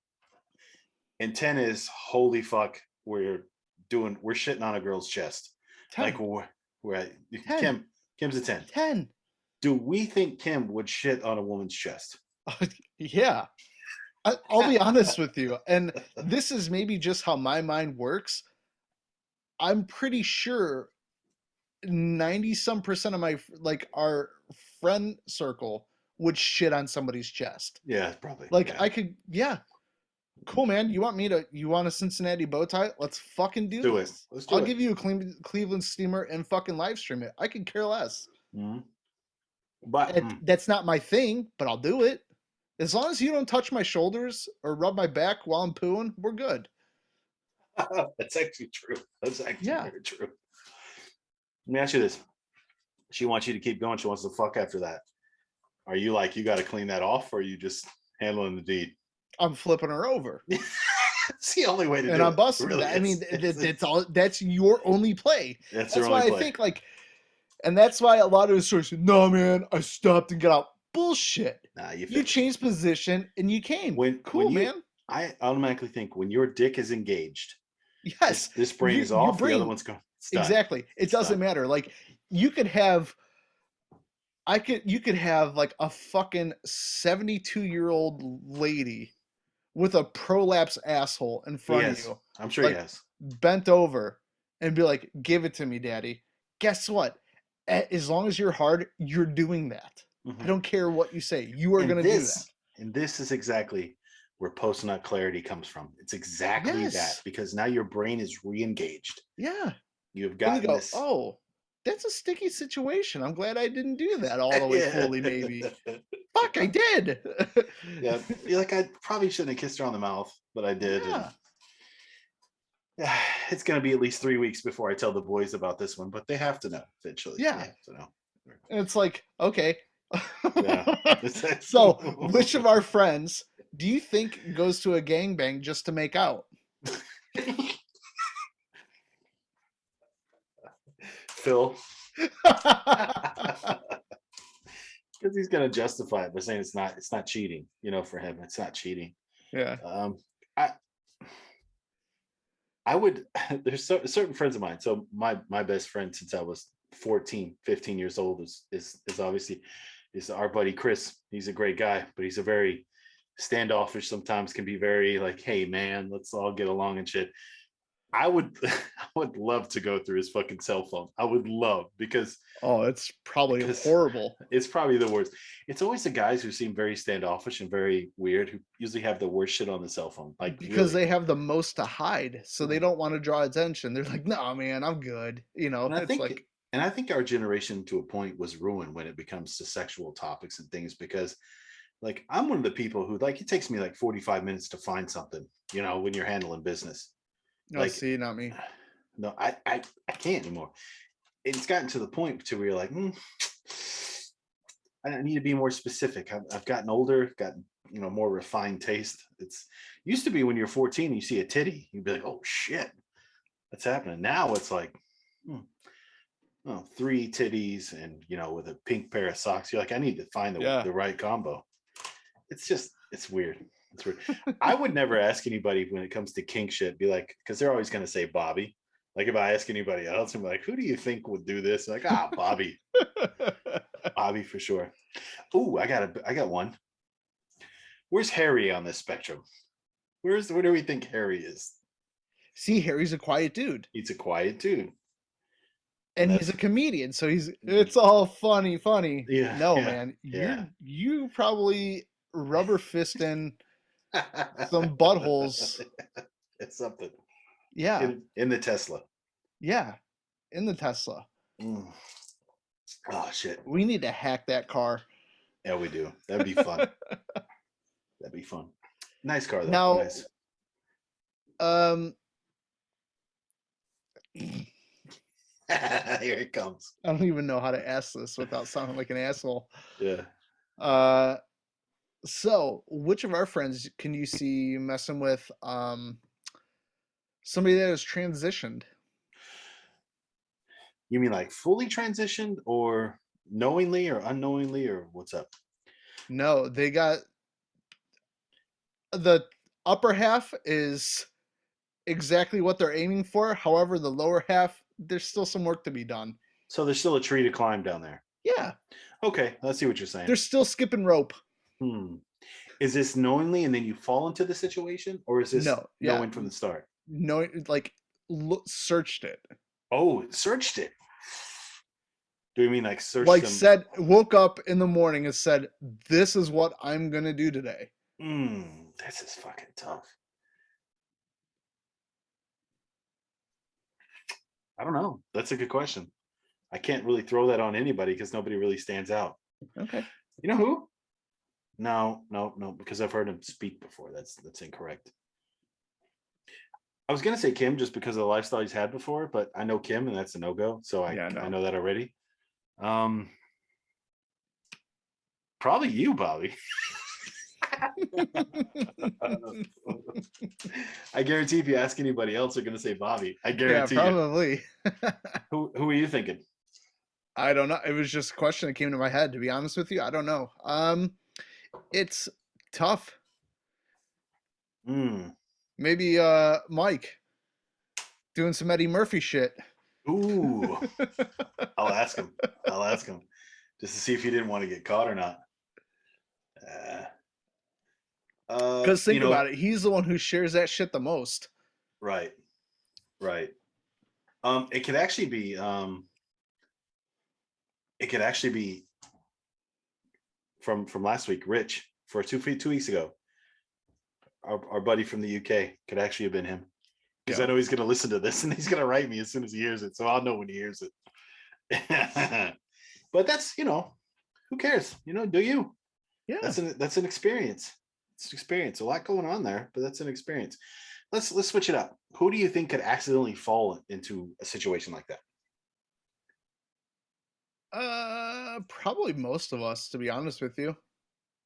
And 10 is holy fuck, we're shitting on a girl's chest. Like 10, we're 10, Kim's a 10. 10. Do we think Kim would shit on a woman's chest? Yeah. I'll be honest with you, and this is maybe just how my mind works. I'm pretty sure 90 some percent of my like our friend circle would shit on somebody's chest. Yeah, probably. Like Yeah. I could, yeah, cool, man. You want a Cincinnati bow tie? Let's fucking do Do it. this. Let's I'll do it. give you a Cleveland steamer and fucking live stream it. I could care less. Mhm. But That's not my thing, but I'll do it. As long as you don't touch my shoulders or rub my back while I'm pooing, we're good. that's actually true. That's actually Yeah. very true. Let me ask you this. She wants you to keep going. She wants to fuck after that. Are you like, you got to clean that off, or are you just handling the deed? I'm flipping her over. It's the only way to And do I'm it. busting Really that. I is. mean, that's all. That's your only play. That's their That's only why I play. think like, and that's why a lot of the stories. No, man, I stopped and got out. Bullshit. Nah, you You finished. changed position and you came. When Cool, you, man. I automatically think when your dick is engaged, Yes, this brain is your off, the other brain. one's going. It's done. Exactly. It It's doesn't done. matter. Like you could have. You could have like a fucking 72-year-old lady with a prolapse asshole in He front of has. you, I'm sure he like has. bent over, and be like, "Give it to me, daddy." Guess what? As long as you're hard, you're doing that. I Mhm. don't care what you say. You are And gonna do that. this, and this is exactly where post nut clarity comes from. It's exactly that Yes. because now your brain is re-engaged. Yeah. You've And you gotten go, this. "Oh, that's a sticky situation. I'm glad I didn't do that all the way Yeah. fully. Maybe. Fuck, I did." Yeah. You're like, I probably shouldn't have kissed her on the mouth, but I did. And Yeah. yeah, it's going to be at least 3 weeks before I tell the boys about this one, but they have to know eventually. They Yeah. have to know. And it's like, okay. Yeah. It's like, So, which of our friends do you think goes to a gangbang just to make out? Phil. Because he's going to justify it by saying it's not cheating, for him. It's not cheating. Yeah. I I would there's certain friends of mine. So my best friend since I was 14, 15 years old is obviously is our buddy Chris. He's a great guy, but he's a very standoffish sometimes, can be very like, hey man, let's all get along and shit. I would I would love to go through his fucking cell phone. I would love Oh, it's probably because horrible it's probably the worst. It's always the guys who seem very standoffish and very weird who usually have the worst shit on the cell phone. Like because really. they have the most to hide, so they Yeah. don't want to draw attention. They're like, "No, man, I'm good." And I It's think like, And I think our generation to a point was ruined when it becomes to sexual topics and things because like I'm one of the people who like it takes me like 45 minutes to find something, when you're handling business. No, Like see, not me. no, I can't anymore. It's gotten to the point to where you're like, I need to be more specific. I've gotten older, gotten more refined taste. It's used to be when you're 14, and you see a titty, you'd be like, oh shit, what's happening? Now it's like, hmm, oh, three titties and with a pink pair of socks. You're like, I need to find Yeah. the right combo. It's weird. It's weird. I would never ask anybody when it comes to kink shit, be like, because they're always gonna say Bobby. Like if I ask anybody else, I'm like, who do you think would do this? Like, Bobby. Bobby for sure. Ooh, I got one. Where's Harry on this spectrum? Where do we think Harry is? See, Harry's a quiet dude. He's a quiet dude. And And he's that's a comedian, so it's all funny. yeah, No, yeah, man, yeah. you probably rubber fisting some buttholes. It's something. Yeah, In the Tesla. yeah, in the Tesla. Mm. Oh shit. We need to hack that car. Yeah, we do. That'd be fun. That'd be fun. Nice car though. Now, Nice. um, Here it comes. I don't even know how to ask this without sounding like an asshole. Yeah. Uh, so which of our friends can you see messing with somebody that has transitioned? You mean like fully transitioned or knowingly or unknowingly or what's up? No, they got the upper half is exactly what they're aiming for. However, the lower half, there's still some work to be done. So there's still a tree to climb down there. Yeah, Okay, let's see what you're saying. they're still skipping rope. Hmm. Is this knowingly and then you fall into the situation, or is this No, yeah, knowing from the start? no, like searched it. Oh, it searched it. Do you mean like search Like them? said, woke up in the morning and said, "This is what I'm gonna do today." This is fucking tough. I don't know. That's a good question. I can't really throw that on anybody because nobody really stands out. Okay. You know who? No, no, no, because I've heard him speak before. That's incorrect. I was gonna say Kim just because of the lifestyle he's had before, but I know Kim and that's a no-go. So Yeah, I no. know that already. Um Probably you, Bobby. I guarantee if you ask anybody else, they're gonna say Bobby. I Yeah, guarantee you. probably. Who are you thinking? I don't know. It was just a question that came to my head. To be honest with you, I don't know. It's tough. Mm. Maybe Mike doing some Eddie Murphy shit. Ooh. I'll ask him. I'll ask him just to see if he didn't want to get caught or not. Uh, Because you think know, about it, he's the one who shares that shit the most. right, right. It could actually be. It could actually be from last week. Rich for 2 weeks ago. Our buddy from the UK could actually have been him because I Yeah, know he's going to listen to this and he's going to write me as soon as he hears it, so I'll know when he hears it. But that's who cares? Do you? yeah. That's an experience. It's an experience. A lot going on there, but that's an experience. Let's switch it up. Who do you think could accidentally fall into a situation like that? Probably most of us, to be honest with you.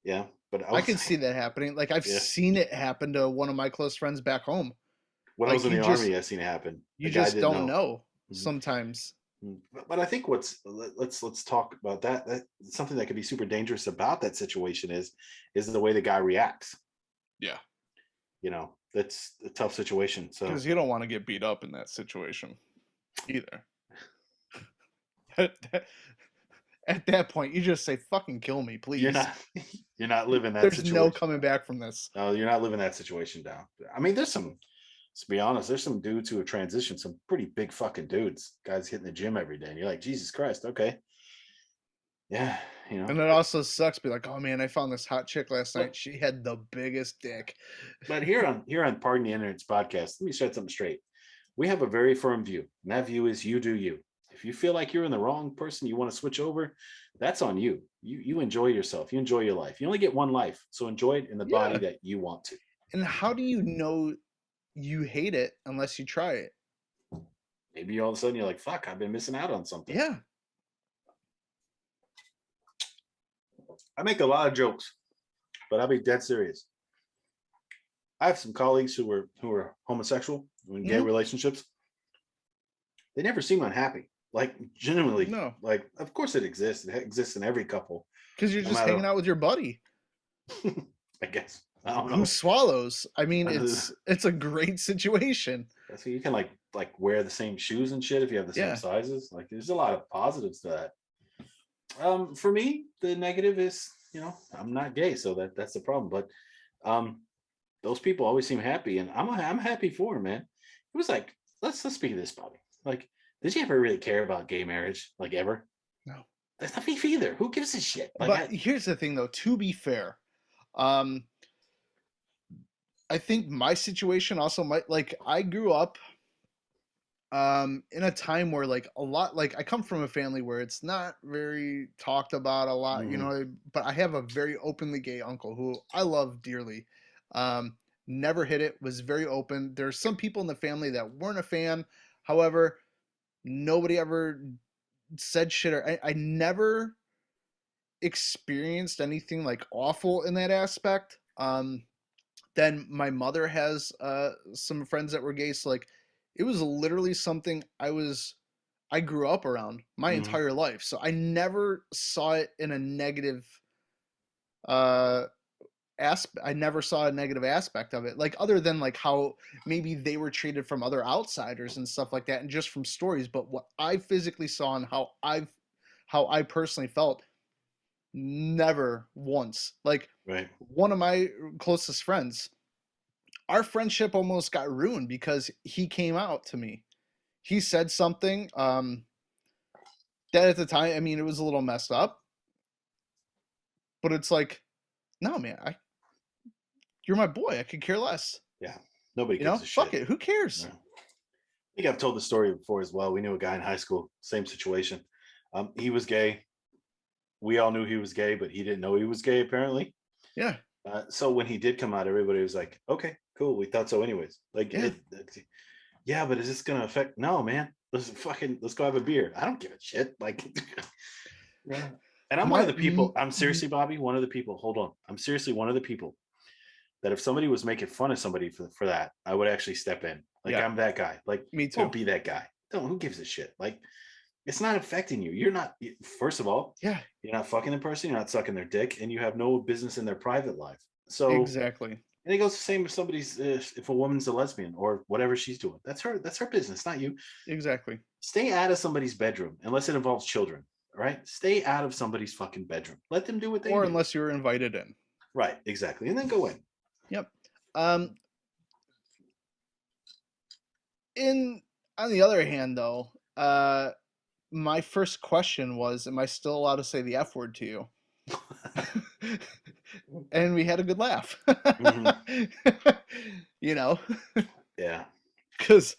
Yeah, but I I was can see that happening. Like I've yeah. seen it happen to one of my close friends back home. When I was Like in the army, I seen it happen. you A guy just didn't don't know. know Mhm. sometimes. But I think let's talk about that. That something that could be super dangerous about that situation is the way the guy reacts. Yeah. That's a tough situation. So Because you don't want to get beat up in that situation either. At that point, you just say, "Fucking kill me, you're please." not you're not living that There's no situation. coming back from this. No, you're not living that situation down. I mean, there's some. Let's be honest. There's some dudes who have transitioned. Some pretty big fucking dudes. Guys hitting the gym every day, and you're like, Jesus Christ. Okay, yeah, And it also sucks. Be like, "Oh man, I found this hot chick last night. But She had the biggest dick." but here on Pardon the Internet's podcast, let me set something straight. We have a very firm view, and that view is you do you. If you feel like you're in the wrong person, you want to switch over, that's on you. You enjoy yourself. You enjoy your life. You only get one life, so enjoy it in the body Yeah. that you want to. And how do you know you hate it unless you try it? Maybe all of a sudden you're like, "Fuck, I've been missing out on something." Yeah. I make a lot of jokes, but I'll be dead serious. I have some colleagues who are homosexual, in gay Hmm. relationships. They never seem unhappy. Like genuinely, No, like of course it exists. It exists in every couple, because you're no just hanging matter. out with your buddy I guess I don't who know. swallows. I mean, it's a great situation. So you can like wear the same shoes and shit if you have the same Yeah. sizes. Like there's a lot of positives to that. For me, the negative is, I'm not gay, so that's the problem. But um, those people always seem happy, and I'm happy for them, man. It was like let's speak of this, Bobby. Like, did you ever really care about gay marriage, like ever? No. That's not me either. Who gives a shit? Like, But here's the thing, though. To be fair, um, I think my situation also might like I grew up in a time where like a lot like I come from a family where it's not very talked about a lot, you mhm, know, but I have a very openly gay uncle who I love dearly. Um, Never hit it, was very open. There's some people in the family that weren't a fan. However, nobody ever said shit or I never experienced anything like awful in that aspect. Then my mother has some friends that were gay, so like it was literally something I grew up around my mhm, entire life, so I never saw it in a negative uh aspect. I never saw a negative aspect of it, like other than like how maybe they were treated from other outsiders and stuff like that, and just from stories. But what I physically saw and how I personally felt, never once. Like right. one of my closest friends, our friendship almost got ruined because he came out to me. He said something that at the time, I mean, it was a little messed up, but it's like, no, man, you're my boy. I could care less. Yeah, nobody You gives know, a fuck shit. it. Who cares? Yeah. I think I've told the story before as well. We knew a guy in high school, same situation. He was gay. We all knew he was gay, but he didn't know he was gay apparently. Yeah, So when he did come out, everybody was like, "Okay, cool. We thought so, anyways." Like yeah. yeah, but is this gonna affect? No, man. Let's go have a beer. I don't give a shit. Like, yeah. And I'm one of My, the people. I'm seriously, Bobby, one of the people. Hold on, I'm seriously one of the people that if somebody was making fun of somebody for that, I would actually step in. Like yeah, I'm that guy. Like, me too. don't be that guy. Don't. Who gives a shit? Like, it's not affecting you. You're not. First of all, Yeah, you're not fucking the person. You're not sucking their dick, and you have no business in their private life. So, exactly. and it goes the same if somebody's if a woman's a lesbian or whatever she's doing. That's her business, not you. Exactly. Stay out of somebody's bedroom unless it involves children. All right, stay out of somebody's fucking bedroom. Let them do what they Or do. unless you were invited in. Right, exactly, and then go in. Yep. Um, in On the other hand, though, my first question was, "Am I still allowed to say the F word to you?" And we had a good laugh. Mhm. You know, Yeah. because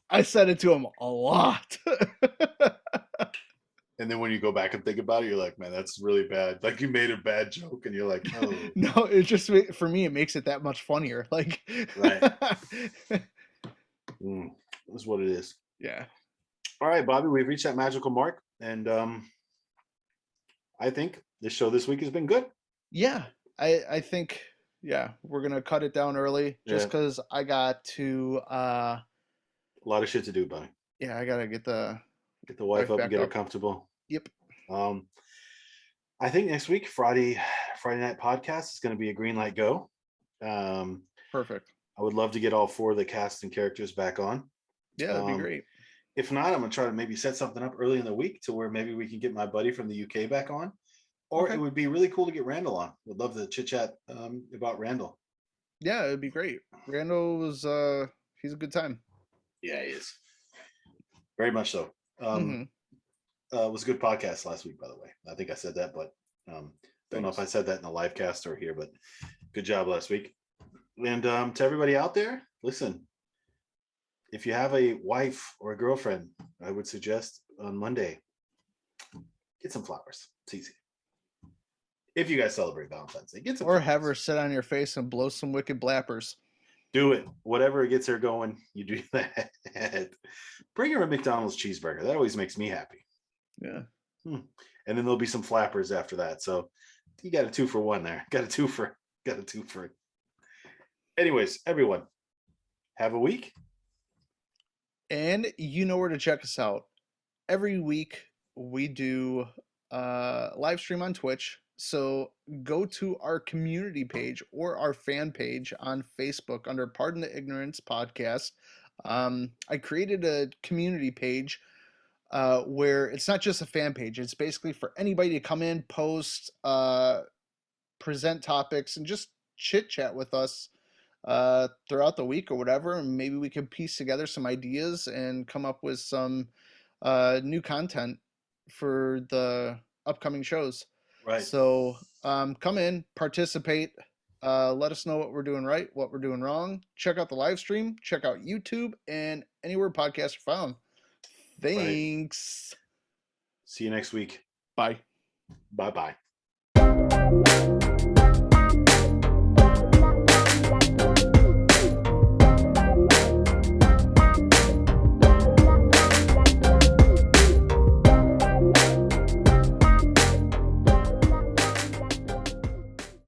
I said it to him a lot. And then when you go back and think about it, you're like, man, that's really bad. Like you made a bad joke, and you're like, oh, No, it just for me it makes it that much funnier. Like, right. That's what it is. yeah, All right, Bobby, we've reached that magical mark, and I think the show this week has been good. yeah. I think yeah we're gonna cut it down early just Yeah, because I got to a lot of shit to do, buddy. yeah I gotta get the Get the wife wife up and back get her up. comfortable. Yep, Um, I think next week, Friday night podcast is going to be a green light go. Um, perfect. I would love to get all four of the cast and characters back on. Yeah, that'd be Um, great. if not, I'm gonna try to maybe set something up early in the week to where maybe we can get my buddy from the UK back on, or it Okay, would be really cool to get Randall on. Would love to chit chat about Randall. yeah, it'd be great. Randall was he's a good time. Yeah, he is very much so. Mm-hmm. It was a good podcast last week, by the way. I think I said that, but don't know if I Thanks. said that in the live cast or here. But good job last week. And to everybody out there, listen, if you have a wife or a girlfriend, I would suggest on Monday, get some flowers. It's easy. If you guys celebrate Valentine's Day, get some Or have her flowers. sit on your face and blow some wicked blappers. Do it. Whatever gets her going, you do that. Bring her a McDonald's cheeseburger. That always makes me happy. Yeah. Hmm. And then there'll be some flappers after that. So you got a 2 for 1 there. Got a two for. Anyways, everyone, have a week. And you know where to check us out. Every week we do live stream on Twitch. So go to our community page or our fan page on Facebook under Pardon the Ignorance podcast. I created a community page where it's not just a fan page. It's basically for anybody to come in, post, present topics, and just chit chat with us throughout the week or whatever. And maybe we could piece together some ideas and come up with some new content for the upcoming shows. Right. So come in, participate. Let us know what we're doing right, what we're doing wrong. Check out the live stream, check out YouTube, and anywhere podcasts are found. Right. Thanks. See you next week. Bye. Bye bye.